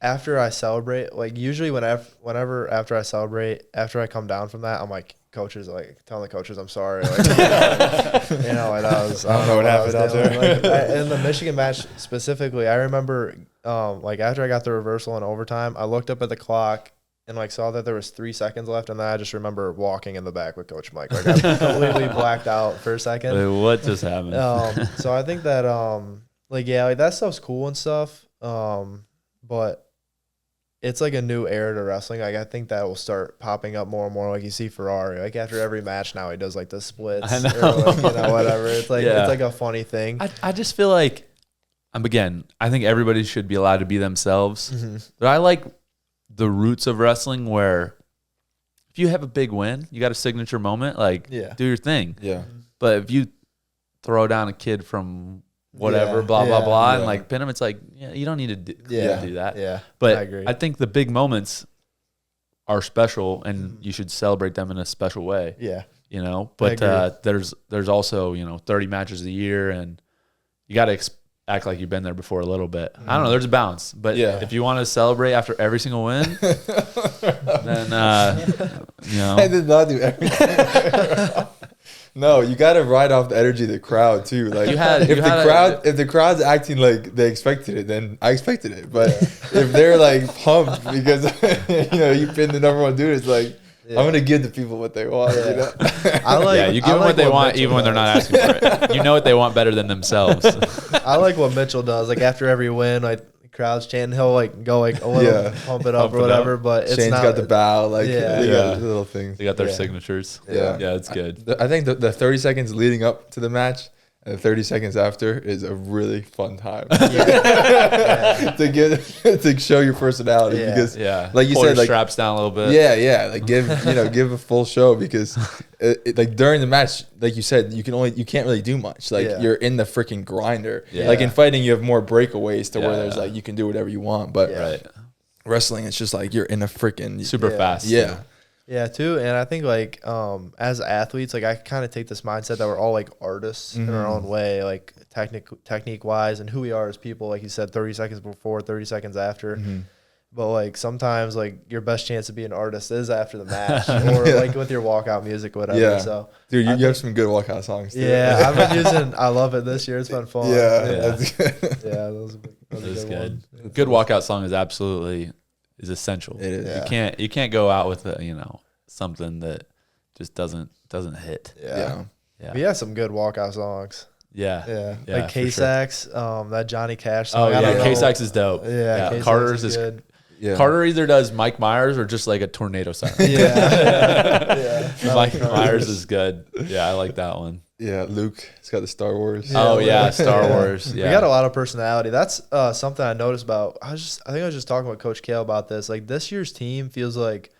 after I celebrate, like usually whenever after I celebrate, after I come down from that, I'm like, coaches, like telling the coaches I'm sorry, like, you know, like I don't know what happened out there. Like, in the Michigan match specifically, I remember like after I got the reversal in overtime, I looked up at the clock and like saw that there was 3 seconds left, and then I just remember walking in the back with Coach Mike. Like I completely blacked out for a second. Like, what just happened? So I think that like that stuff's cool and stuff, but it's like a new era to wrestling. Like I think that will start popping up more and more. Like you see Ferrari, like after every match now he does like the splits. I know. Or like, you know, whatever. It's like it's like a funny thing. I just feel like again, I think everybody should be allowed to be themselves. Mm-hmm. But I like the roots of wrestling where if you have a big win, you got a signature moment, like do your thing. Yeah. But if you throw down a kid from whatever, Yeah, blah, blah, yeah, blah, yeah. and like Phenom, it's like, you don't need to do that. Yeah, But I agree. I think the big moments are special and you should celebrate them in a special way. Yeah. You know, but there's also, 30 matches a year and you got to act like you've been there before a little bit. I don't know. There's a balance, but if you want to celebrate after every single win, then, I did not do everything. No, you got to ride off the energy of the crowd too. Like if the crowd's acting like they expected it, then I expected it. But if they're like pumped because you've been the number one dude, it's like I'm gonna give the people what they want. You know? You give them what they want even when they're not asking for it. You know what they want better than themselves. I like what Mitchell does. Like after every win, like crowd's chanting, he'll like go like a little pump it up or whatever. But it's Shane's not, got the bow, like they got little things. They got their signatures. Yeah, it's good. I think the 30 seconds leading up to the match and the 30 seconds after is a really fun time to show your personality because like you pull said, your like straps down a little bit. Like give a full show because like during the match, like you said, you can't really do much. Like you're in the freaking grinder. Like in fighting, you have more breakaways to where there's like you can do whatever you want, but wrestling, it's just like you're in a freaking super fast. Yeah, too. And I think like as athletes, like I kind of take this mindset that we're all like artists in our own way, like technique wise, and who we are as people. Like you said, 30 seconds before, 30 seconds after. But like sometimes like your best chance to be an artist is after the match or like with your walkout music, whatever. Yeah. So dude, you have some good walkout songs too. Yeah, I've been using I Love It this year. It's been fun. That's good. Those are good. Ones. Good walkout song is essential. It is. You can't go out with something that just doesn't hit. We have some good walkout songs. Yeah. Like K-Sax, that Johnny Cash song. Oh yeah, K-Sax is dope. Yeah. Carter's is good. Yeah. Carter either does Mike Myers or just like a tornado siren. Mike Myers is good. Yeah, I like that one. Yeah, Luke. It's got the Star Wars. Star Wars. Yeah, we got a lot of personality. That's something I noticed about. I think I was just talking with Coach Kale about this. Like this year's team feels like,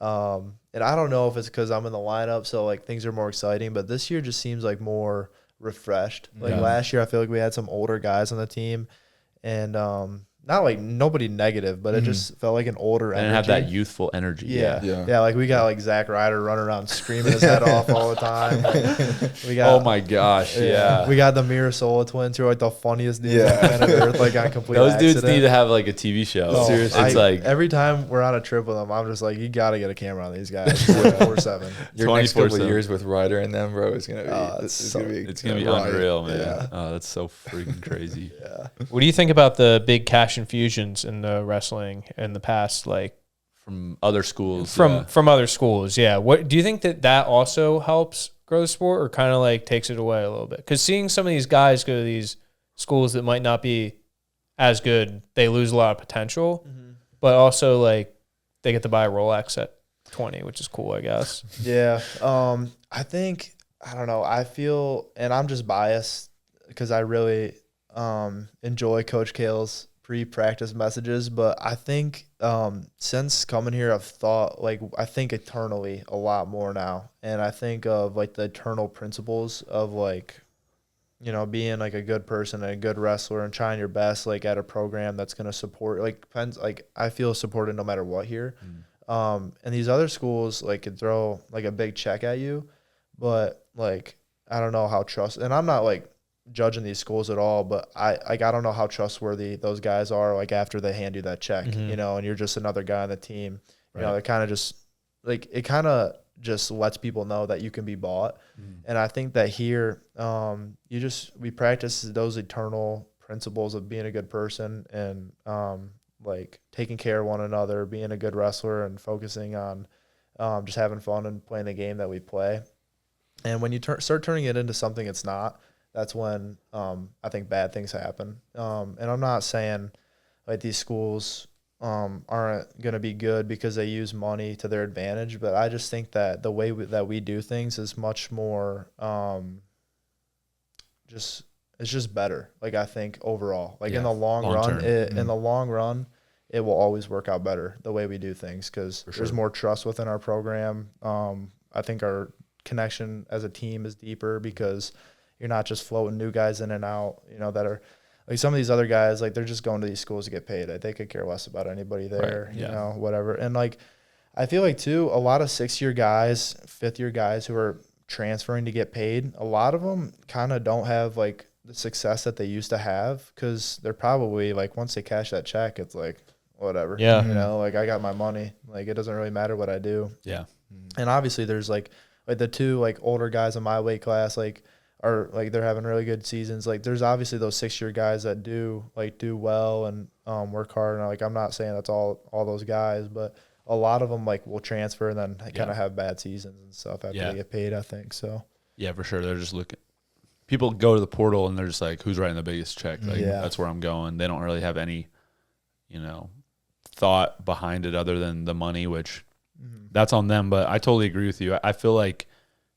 and I don't know if it's because I'm in the lineup, so like things are more exciting. But this year just seems like more refreshed. Like last year, I feel like we had some older guys on the team, and not like nobody negative, but it just felt like an older energy. And have that youthful energy. Yeah. Like we got like Zack Ryder running around screaming his head off all the time. Like, we got, oh my gosh. Yeah. We got the Mirasola twins who are like the funniest dudes on planet Earth, like on complete Those accident. dudes need to have like a TV show. Oh, Seriously. It's like every time we're on a trip with them, I'm just like, you got to get a camera on these guys 24/7. Your next couple of years with Ryder and them, bro, is gonna be it's gonna be unreal, man. Yeah. Oh, that's so freaking crazy. What do you think about the big cash infusions in the wrestling in the past, like from other schools? From other schools, yeah. What do you think that also helps grow the sport, or kind of like takes it away a little bit? Because seeing some of these guys go to these schools that might not be as good, they lose a lot of potential, but also like they get to buy a Rolex at 20, which is cool, I guess. Yeah. I think, I don't know. I feel, and I'm just biased because I really enjoy Coach Kale's pre-practice messages, but I think since coming here, I've thought, like, I think eternally a lot more now, and I think of like the eternal principles of like, being like a good person and a good wrestler and trying your best like at a program that's going to support, like I feel supported no matter what here. And these other schools like could throw like a big check at you, but like I don't know how and I'm not like judging these schools at all, but I don't know how trustworthy those guys are like after they hand you that check, and you're just another guy on the team. They kind of just like, it kind of just lets people know that you can be bought. And I think that here we practice those eternal principles of being a good person and like taking care of one another, being a good wrestler, and focusing on just having fun and playing the game that we play. And when you start turning it into something it's not, that's when I think bad things happen. And I'm not saying like these schools aren't going to be good because they use money to their advantage, but I just think that the way that we do things is much more it's just better. Like I think overall, like in the long run, term. in the long run, it will always work out better the way we do things because there's more trust within our program. I think our connection as a team is deeper because you're not just floating new guys in and out, that are like some of these other guys, like they're just going to these schools to get paid. They could care less about anybody there, whatever. And like, I feel like too, a lot of 6-year guys, 5th-year guys who are transferring to get paid, a lot of them kind of don't have like the success that they used to have because they're probably like, once they cash that check, it's like, whatever. Yeah. Like I got my money. Like it doesn't really matter what I do. Yeah. And obviously there's like the 2 like older guys in my weight class, like are like they're having really good seasons. Like there's obviously those 6-year guys that do well and work hard. And like I'm not saying that's all those guys, but a lot of them like will transfer and then kind of have bad seasons and stuff after they get paid, I think. So yeah, for sure. They're just looking. People go to the portal and they're just like, who's writing the biggest check? Like that's where I'm going. They don't really have any, thought behind it other than the money, which that's on them. But I totally agree with you. I feel like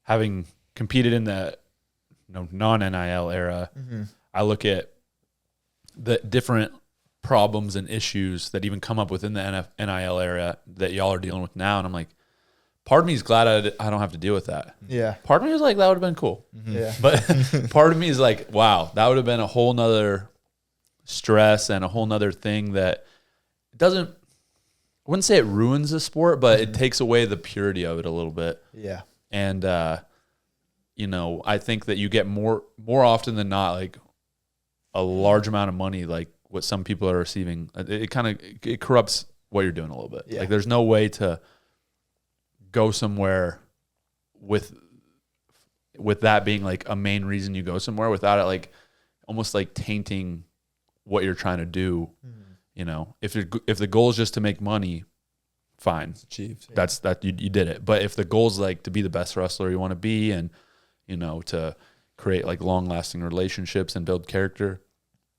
having competed in the non-NIL era, I look at the different problems and issues that even come up within the NIL era that y'all are dealing with now. And I'm like, part of me is glad I don't have to deal with that. Yeah. Part of me is like, that would have been cool. Yeah. But part of me is like, wow, that would have been a whole nother stress and a whole nother thing that doesn't, I wouldn't say it ruins the sport, but it takes away the purity of it a little bit. Yeah. And, I think that you get more often than not, like a large amount of money, like what some people are receiving. It corrupts what you're doing a little bit. Yeah. Like there's no way to go somewhere with that being like a main reason you go somewhere without it like almost like tainting what you're trying to do. If the goal is just to make money, fine. It's achieved. That's you did it. But if the goal is like to be the best wrestler you want to be and to create like long lasting relationships and build character,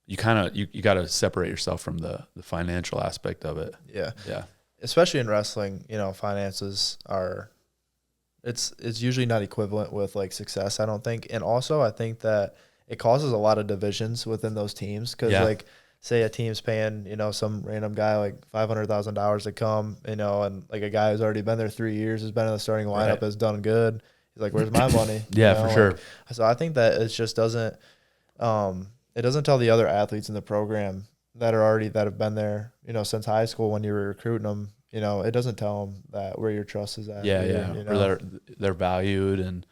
you got to separate yourself from the financial aspect of it. Yeah. Yeah. Especially in wrestling, finances are it's usually not equivalent with like success, I don't think. And also I think that it causes a lot of divisions within those teams because like say a team's paying, some random guy like $500,000 to come, and like a guy who's already been there 3 years, has been in the starting lineup, has done good. He's like, where's my money? For sure. So I think that it just doesn't, it doesn't tell the other athletes in the program that have been there, since high school when you were recruiting them, it doesn't tell them that where your trust is at. Or they're valued, and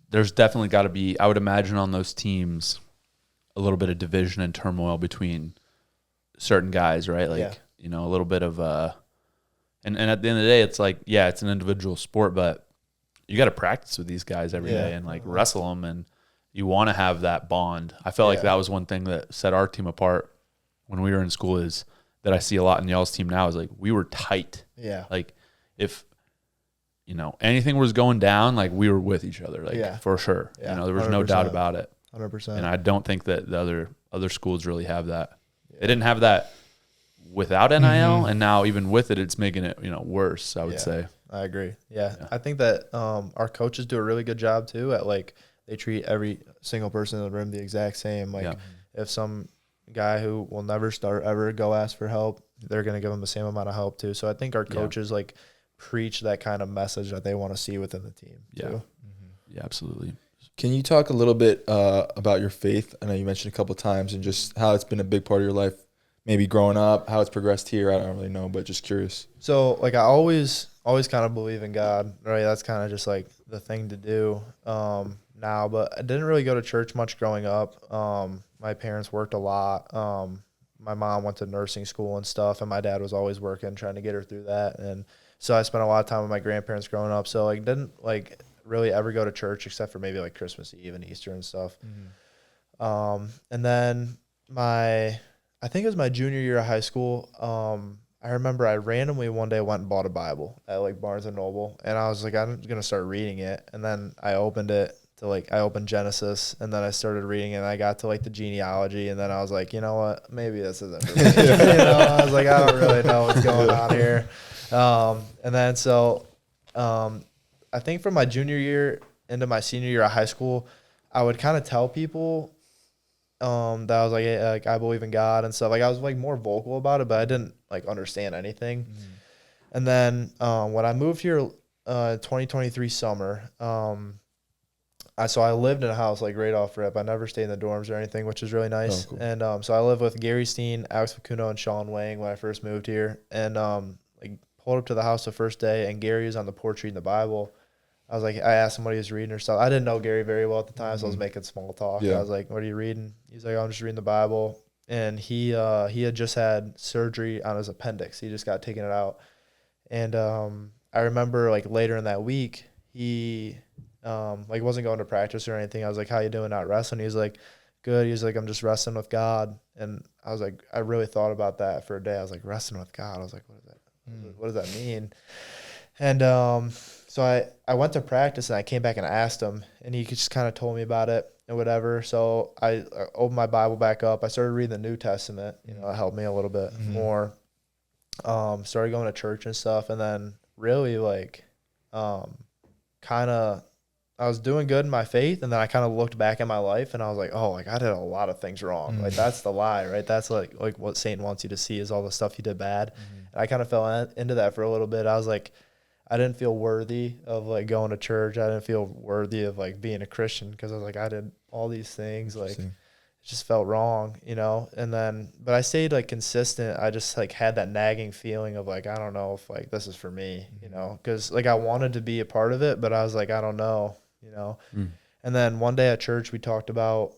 there's definitely got to be, I would imagine on those teams, a little bit of division and turmoil between certain guys, right? Like, a little bit of, and at the end of the day, it's like, it's an individual sport, but you got to practice with these guys every day and like wrestle them, and you want to have that bond. I felt like that was one thing that set our team apart when we were in school, is that I see a lot in y'all's team now, is like we were tight. Yeah. Like if, anything was going down, like we were with each other, like for sure. Yeah. There was no doubt about it. 100%. And I don't think that the other schools really have that. They didn't have that without NIL, and now even with it, it's making it worse, I would say. I agree. Yeah. I think that our coaches do a really good job too at like they treat every single person in the room the exact same. Like if some guy who will never start ever go ask for help, they're going to give them the same amount of help too. So I think our coaches like preach that kind of message that they want to see within the team too. Yeah, absolutely. Can you talk a little bit about your faith? I know you mentioned a couple of times, and just how it's been a big part of your life, maybe growing up, how it's progressed here. I don't really know, but just curious. So like I always kind of believe in God, right? That's kind of just like the thing to do now, but I didn't really go to church much growing up. My parents worked a lot. My mom went to nursing school and stuff, and my dad was always working, trying to get her through that. And so I spent a lot of time with my grandparents growing up. So like didn't like really ever go to church except for maybe like Christmas Eve and Easter and stuff. And then I think it was my junior year of high school. I remember I randomly one day went and bought a Bible at like Barnes and Noble, and I was like, I'm going to start reading it. And then I opened Genesis, and then I started reading it, and I got to like the genealogy, and then I was like, you know what, maybe this isn't for me. I was like, I don't really know what's going on here. And then so I think from my junior year into my senior year of high school, I would kind of tell people that I was like I believe in God and stuff. Like I was like more vocal about it, but I didn't like understand anything. And then when I moved here 2023 summer, I lived in a house like right off rip. I never stayed in the dorms or anything, which is really nice. Oh, cool. And so I lived with Gary Steen, Alex Facundo, and Sean Wang when I first moved here. And like pulled up to the house the first day, and Gary was on the porch reading the Bible. I was like, I asked him what he was reading or stuff. I didn't know Gary very well at the time, so I was making small talk. Yeah. I was like, "What are you reading?" He's like, "I'm just reading the Bible." And he had just had surgery on his appendix. He just got taken it out. And I remember like later in that week, he like wasn't going to practice or anything. I was like, "How you doing not wrestling?" He's like, "Good." He's like, "I'm just wrestling with God." And I was like, I really thought about that for a day. I was like, wrestling with God. I was like, what is that? What does that mean? And so I went to practice and I came back and I asked him, and he just kind of told me about it and whatever. So I opened my Bible back up. I started reading the New Testament. You know, it helped me a little bit more. Started going to church and stuff, and then really like kind of I was doing good in my faith, and then I kind of looked back at my life and I was like, oh, like I did a lot of things wrong. Like that's the lie, right? That's like what Satan wants you to see is all the stuff you did bad. And I kind of fell into that for a little bit. I was like, I didn't feel worthy of like going to church. I didn't feel worthy of like being a Christian because I was like, I did all these things. Like it just felt wrong, you know? And then, but I stayed like consistent. I just like had that nagging feeling of like, I don't know if like this is for me, you know? Cause like I wanted to be a part of it, but I was like, I don't know, you know? And then one day at church, we talked about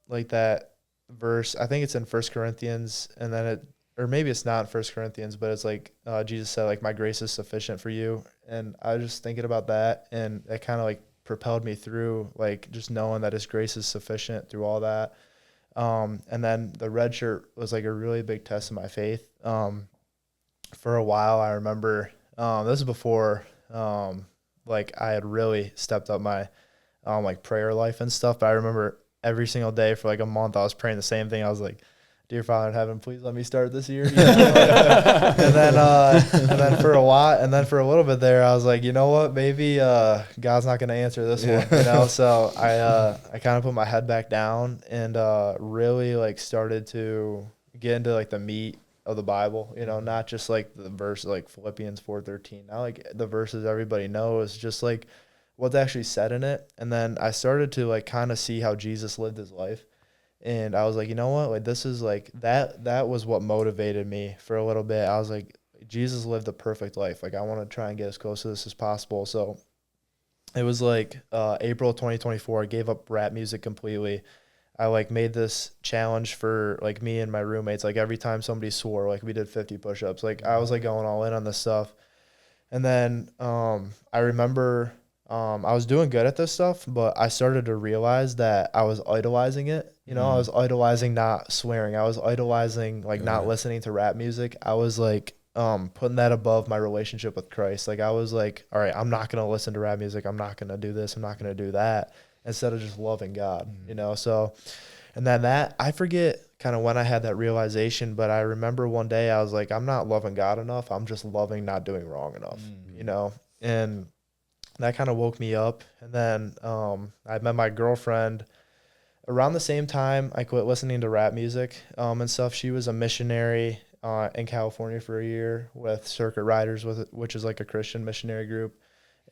like that verse. I think it's in 1 Corinthians, and then or maybe it's not in 1 Corinthians, but it's like Jesus said, like, my grace is sufficient for you. And I was just thinking about that, and it kind of like propelled me through, like just knowing that his grace is sufficient through all that. And then the red shirt was like a really big test of my faith. For a while, I remember this is before like I had really stepped up my like prayer life and stuff. But I remember every single day for like a month, I was praying the same thing. I was like, "Dear Father in heaven, please let me start this year." You know? and then for a while, and then for a little bit there, I was like, you know what, maybe God's not going to answer this one, you know. So I kind of put my head back down and really like started to get into like the meat of the Bible, you know, not just like the verse like Philippians 4:13, not like the verses everybody knows, just like what's actually said in it. And then I started to like kind of see how Jesus lived his life. And I was like, you know what? Like, this is like that was what motivated me for a little bit. I was like, Jesus lived a perfect life. Like, I want to try and get as close to this as possible. So it was like April 2024. I gave up rap music completely. I like made this challenge for like me and my roommates. Like every time somebody swore, like we did 50 push-ups. Like I was like going all in on this stuff. And then I remember I was doing good at this stuff, but I started to realize that I was idolizing it. You know, I was idolizing not swearing. I was idolizing like not listening to rap music. I was like putting that above my relationship with Christ. Like I was like, all right, I'm not going to listen to rap music. I'm not going to do this. I'm not going to do that, instead of just loving God, you know? So, and then I forget kind of when I had that realization, but I remember one day I was like, I'm not loving God enough. I'm just loving not doing wrong enough, you know? And that kind of woke me up. And then I met my girlfriend around the same time I quit listening to rap music and stuff. She was a missionary in California for a year with Circuit Riders, which is like a Christian missionary group.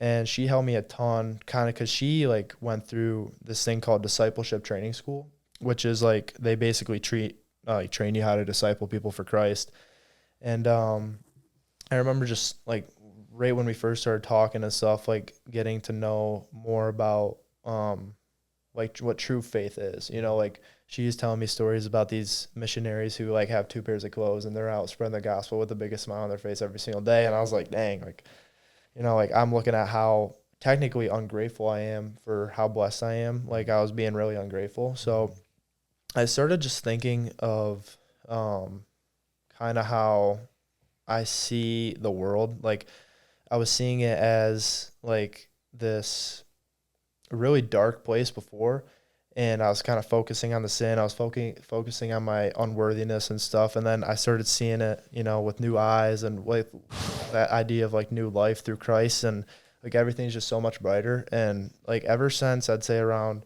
And she helped me a ton, kind of because she like went through this thing called discipleship training school, which is like they basically train you how to disciple people for Christ. And I remember just like right when we first started talking and stuff, like getting to know more about like what true faith is, you know, like she was telling me stories about these missionaries who like have 2 pairs of clothes and they're out spreading the gospel with the biggest smile on their face every single day. And I was like, dang, like, you know, like I'm looking at how technically ungrateful I am for how blessed I am. Like I was being really ungrateful. So I started just thinking of kind of how I see the world. Like I was seeing it as like this really dark place before, and I was kind of focusing on the sin. I was focusing on my unworthiness and stuff. And then I started seeing it, you know, with new eyes and with that idea of like new life through Christ. And like everything's just so much brighter. And like ever since I'd say around,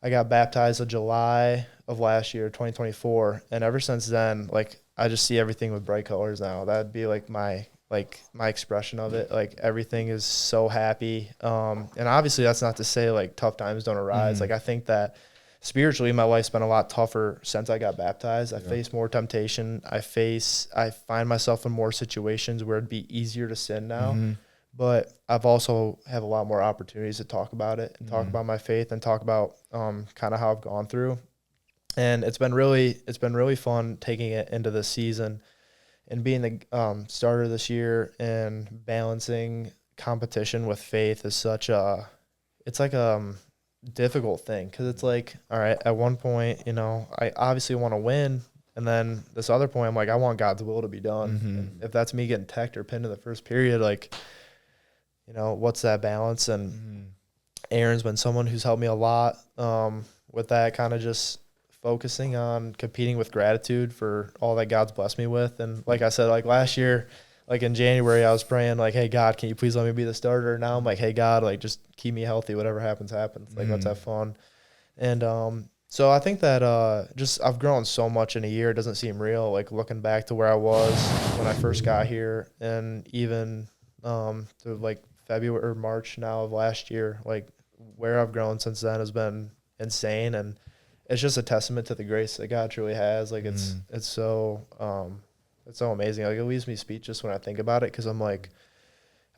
I got baptized in July of last year, 2024, and ever since then, like I just see everything with bright colors now. That'd be like my expression of it. Like everything is so happy. And obviously that's not to say like tough times don't arise. Like I think that spiritually my life's been a lot tougher since I got baptized. I face more temptation. I find myself in more situations where it'd be easier to sin now. But I've also have a lot more opportunities to talk about it and talk about my faith and talk about kind of how I've gone through. And it's been really fun taking it into this season and being the starter this year and balancing competition with faith is it's like a difficult thing, because it's like, all right, at one point, you know, I obviously want to win, and then this other point I'm like, I want God's will to be done. And if that's me getting teched or pinned in the first period, like, you know, what's that balance? And Aaron's been someone who's helped me a lot with that, kind of just focusing on competing with gratitude for all that God's blessed me with. And like I said, like last year, like in January, I was praying like, hey, God, can you please let me be the starter? Now I'm like, hey, God, like just keep me healthy. Whatever happens, happens. Like, let's have fun. And so I think that I've grown so much in a year. It doesn't seem real, like looking back to where I was when I first got here, and even to like February or March now of last year, like where I've grown since then has been insane. And it's just a testament to the grace that God truly has. Like it's so amazing. Like it leaves me speechless when I think about it, because I'm like,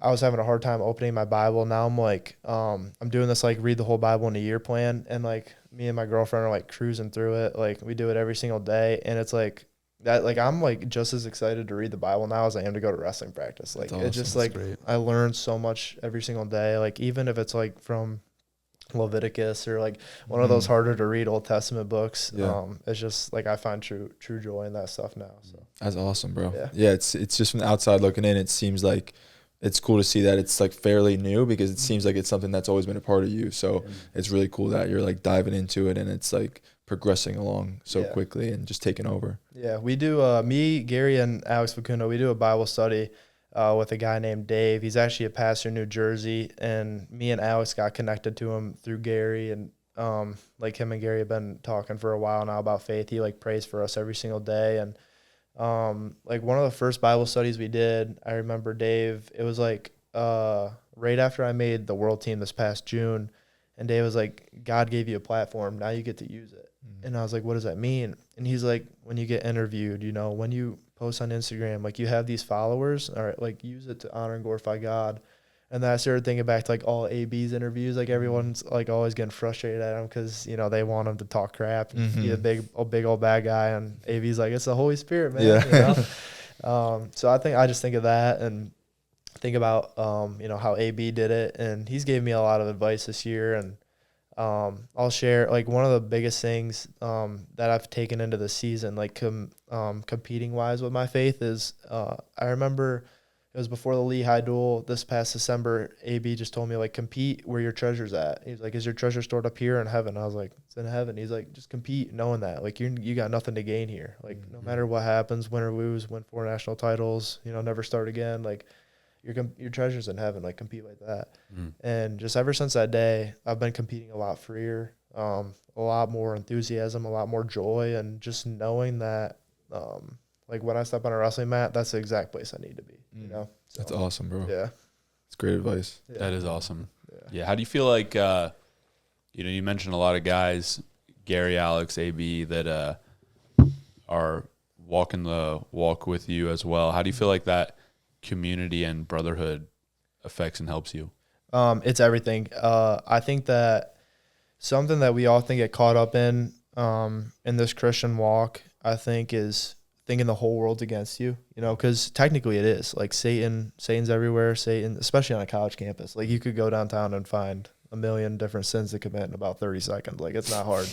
I was having a hard time opening my Bible. Now I'm like, I'm doing this like read the whole Bible in a year plan, and like me and my girlfriend are like cruising through it. Like we do it every single day, and it's like that. Like I'm like just as excited to read the Bible now as I am to go to wrestling practice. Like it's just like I learn so much every single day. Like even if it's like from Leviticus or like one of those harder to read Old Testament books, it's just like I find true joy in that stuff now. So that's awesome, bro. Yeah, it's just from the outside looking in, it seems like it's cool to see that it's like fairly new, because it seems like it's something that's always been a part of you. So it's really cool that you're like diving into it and it's like progressing along so quickly and just taking over. Yeah, we do me, Gary, and Alex Facundo, we do a Bible study with a guy named Dave. He's actually a pastor in New Jersey, and me and Alex got connected to him through Gary, and like him and Gary have been talking for a while now about faith. He like prays for us every single day. And like one of the first Bible studies we did, I remember Dave, it was like right after I made the world team this past June, and Dave was like, God gave you a platform, now you get to use it. And I was like, what does that mean? And he's like, when you get interviewed, you know, when you post on Instagram, like you have these followers, all right, like use it to honor and glorify God. And then I started thinking back to like all AB's interviews, like everyone's like always getting frustrated at him because, you know, they want him to talk crap and be a big old bad guy. And AB's like, it's the Holy Spirit, man. You know? So I just think of that and think about, you know, how AB did it. And he's gave me a lot of advice this year. And I'll share like one of the biggest things that I've taken into the season, like competing wise with my faith, is I remember it was before the Lehigh Duel this past December. AB just told me like, compete where your treasure's at. He's like, is your treasure stored up here in heaven? I was like, it's in heaven. He's like, just compete knowing that like you got nothing to gain here. Like no matter what happens, win or lose, win 4 national titles, you know, never start again. Like your treasure's in heaven, like compete like that. And just ever since that day, I've been competing a lot freer, a lot more enthusiasm, a lot more joy, and just knowing that like when I step on a wrestling mat, that's the exact place I need to be, you know? So, that's awesome, bro. Yeah. It's great advice. Yeah. That is awesome. Yeah. How do you feel like, you know, you mentioned a lot of guys, Gary, Alex, AB, that are walking the walk with you as well. How do you feel like that community and brotherhood affects and helps you? It's everything. I think that something that we often get caught up in this Christian walk, I think, is thinking the whole world's against you, you know, because technically it is. Like Satan's everywhere. Satan, especially on a college campus, like you could go downtown and find a million different sins to commit in about 30 seconds. Like it's not hard.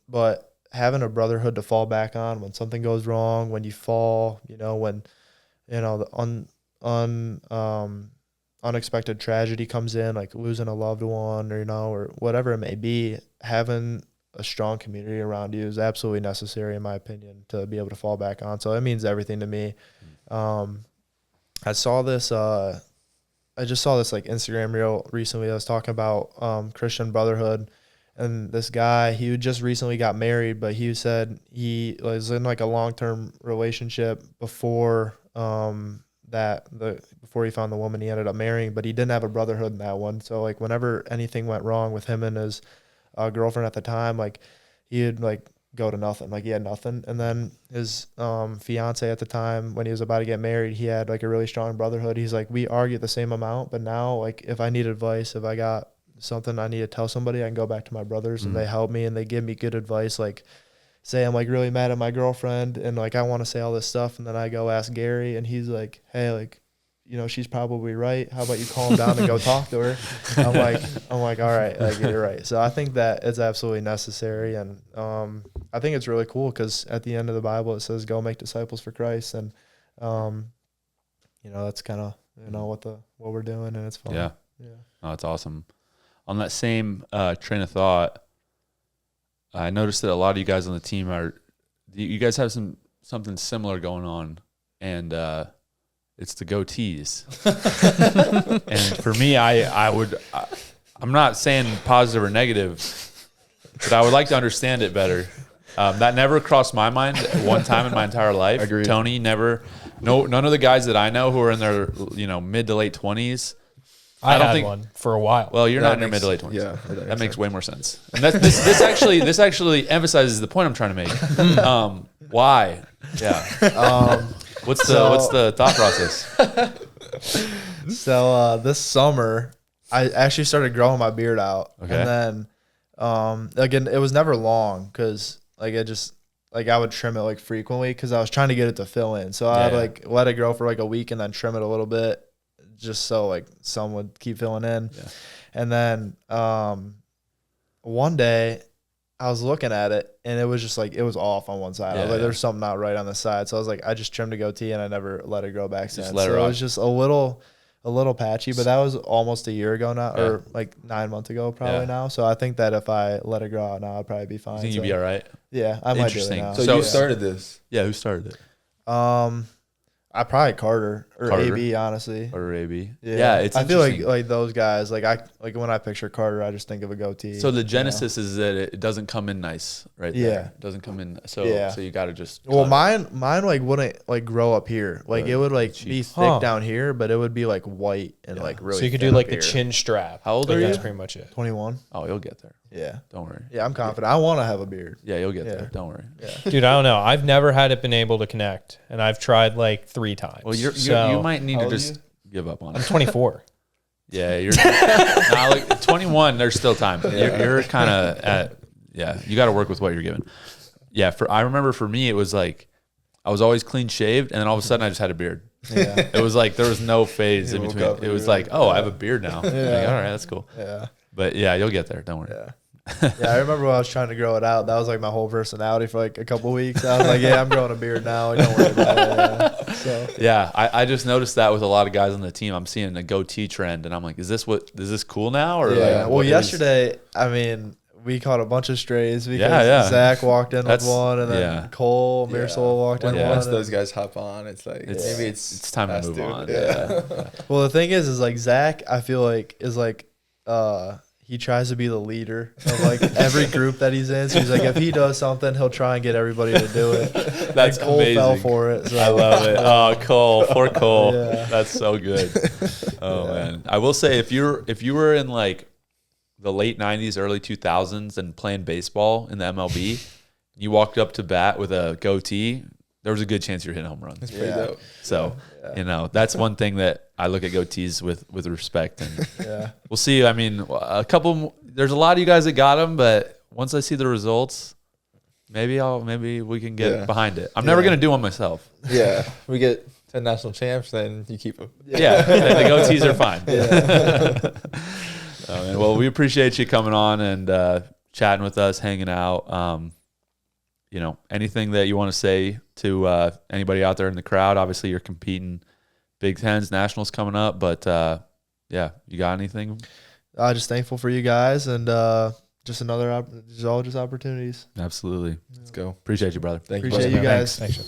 But having a brotherhood to fall back on when something goes wrong, when you fall, you know, when, you know, the unexpected tragedy comes in, like losing a loved one, or, you know, or whatever it may be, having a strong community around you is absolutely necessary, in my opinion, to be able to fall back on. So it means everything to me. I saw this, I just saw this like Instagram reel recently. I was talking about Christian brotherhood, And this guy, he just recently got married, but he said he was in like a long-term relationship before before he found the woman he ended up marrying, but he didn't have a brotherhood in that one. So like whenever anything went wrong with him and his girlfriend at the time, like he'd like go to nothing, like he had nothing. And then his fiance at the time, when he was about to get married, he had like a really strong brotherhood. He's like, we argue the same amount, but now like if I need advice, if I got something I need to tell somebody, I can go back to my brothers and they help me and they give me good advice. Like say I'm like really mad at my girlfriend and like I want to say all this stuff, and then I go ask Gary and he's like, hey, like, you know, she's probably right. How about you calm down and go talk to her? I'm like, all right, like, you're right. So I think that it's absolutely necessary, and I think it's really cool because at the end of the Bible it says, "Go make disciples for Christ," and you know, that's kind of, you know, what we're doing, and it's fun. Yeah. Yeah. Oh, that's awesome. On that same train of thought, I noticed that a lot of you guys on the team you guys have something similar going on, and it's the goatees. And for me, I'm not saying positive or negative, but I would like to understand it better. That never crossed my mind at one time in my entire life. Agreed. Tony never. None of the guys that I know who are in their mid to late 20s. I don't had think one for a while. Well, you're That not in your mid makes- to late 20s. yeah, that makes way more sense. And this actually emphasizes the point I'm trying to make. Why? Yeah. What's the thought process? So this summer, I actually started growing my beard out, Okay. and then again, it was never long because like I would trim it like frequently because I was trying to get it to fill in. So I'd like let it grow for like a week and then trim it a little bit, just so like some would keep filling in. Yeah. And then one day I was looking at it and it was just like, it was off on one side. I was like, there's something not right on the side. So I was like, I just trimmed a goatee and I never let it grow back since. let it So it rock. was just a little patchy, but that was almost a year ago now, or like 9 months ago probably now. So I think that if I let it grow out now, I'd probably be fine. You think you'd be all right? Yeah, I might do it Interesting. now. So you started this. Yeah, who started it? I probably Carter or Carter? AB, honestly. Or AB? Yeah, it's I feel like interesting. those guys, like when I picture Carter, I just think of a goatee. So the genesis is that it doesn't come in nice right there. Yeah. It doesn't come in. So you got to just. Well, cut it. mine like wouldn't like grow up here. Like it would like be thick down here, but it would be like white and like really. So you could thin do like up the here. chin strap. How old But are That's you? pretty much it. 21. Oh, you'll get there. Yeah. Don't worry. Yeah, I'm confident. I want to have a beard. Yeah, you'll get Yeah. there. Don't worry. Yeah. Dude, I don't know. I've never had it been able to connect, and I've tried like 3 times. Well, you So, might need How to old are just give up on I'm it. 24. Yeah, you're nah, like 21. There's still time. You're kind of at you got to work with what you're given. Yeah, I remember for me it was like I was always clean shaved, and then all of a sudden I just had a beard. Yeah. It was like there was no phase in woke between. up It was and like, oh, I have a beard now. Like, all right, that's cool. Yeah. But yeah, you'll get there. Don't worry. Yeah. Yeah, I remember when I was trying to grow it out. That was like my whole personality for like a couple weeks. I was like, yeah, I'm growing a beard now. Don't worry about it. Yeah. So Yeah, I just noticed that with a lot of guys on the team. I'm seeing a goatee trend, and I'm like, is this cool now? Or yeah. like, Well, what is- yesterday, I mean, we caught a bunch of strays because Yeah. Zach walked in That's- with one, and then Cole Mirsol walked in When with one. once and- those guys hop on, it's like maybe it's time to has move to. on. Yeah. Yeah. Well, the thing is like Zach, I feel like is like he tries to be the leader of like every group that he's in. So he's like, if he does something, he'll try and get everybody to do it. That's and Cole amazing. fell for it. So. I love it. Oh, Cole, poor Cole. Yeah. That's so good. Oh man, I will say if you were in like the late '90s, early 2000s, and playing baseball in the MLB, you walked up to bat with a goatee, there was a good chance you're hitting home runs. It's pretty Yeah. dope. So that's one thing that I look at goatees with respect, and Yeah. we'll see. I mean, there's a lot of you guys that got them, but once I see the results, maybe we can get behind it. I'm never gonna do one myself. Yeah, we get 10 national champs, then you keep them. Yeah, the goatees are fine. Oh, man. Well, we appreciate you coming on and chatting with us, hanging out. Anything that you want to say to anybody out there in the crowd? Obviously, you're competing Big Tens, Nationals coming up, but you got anything? Just thankful for you guys and just another just opportunities. Absolutely. Let's go. Appreciate you, brother. Thank you. Appreciate you guys. Thanks.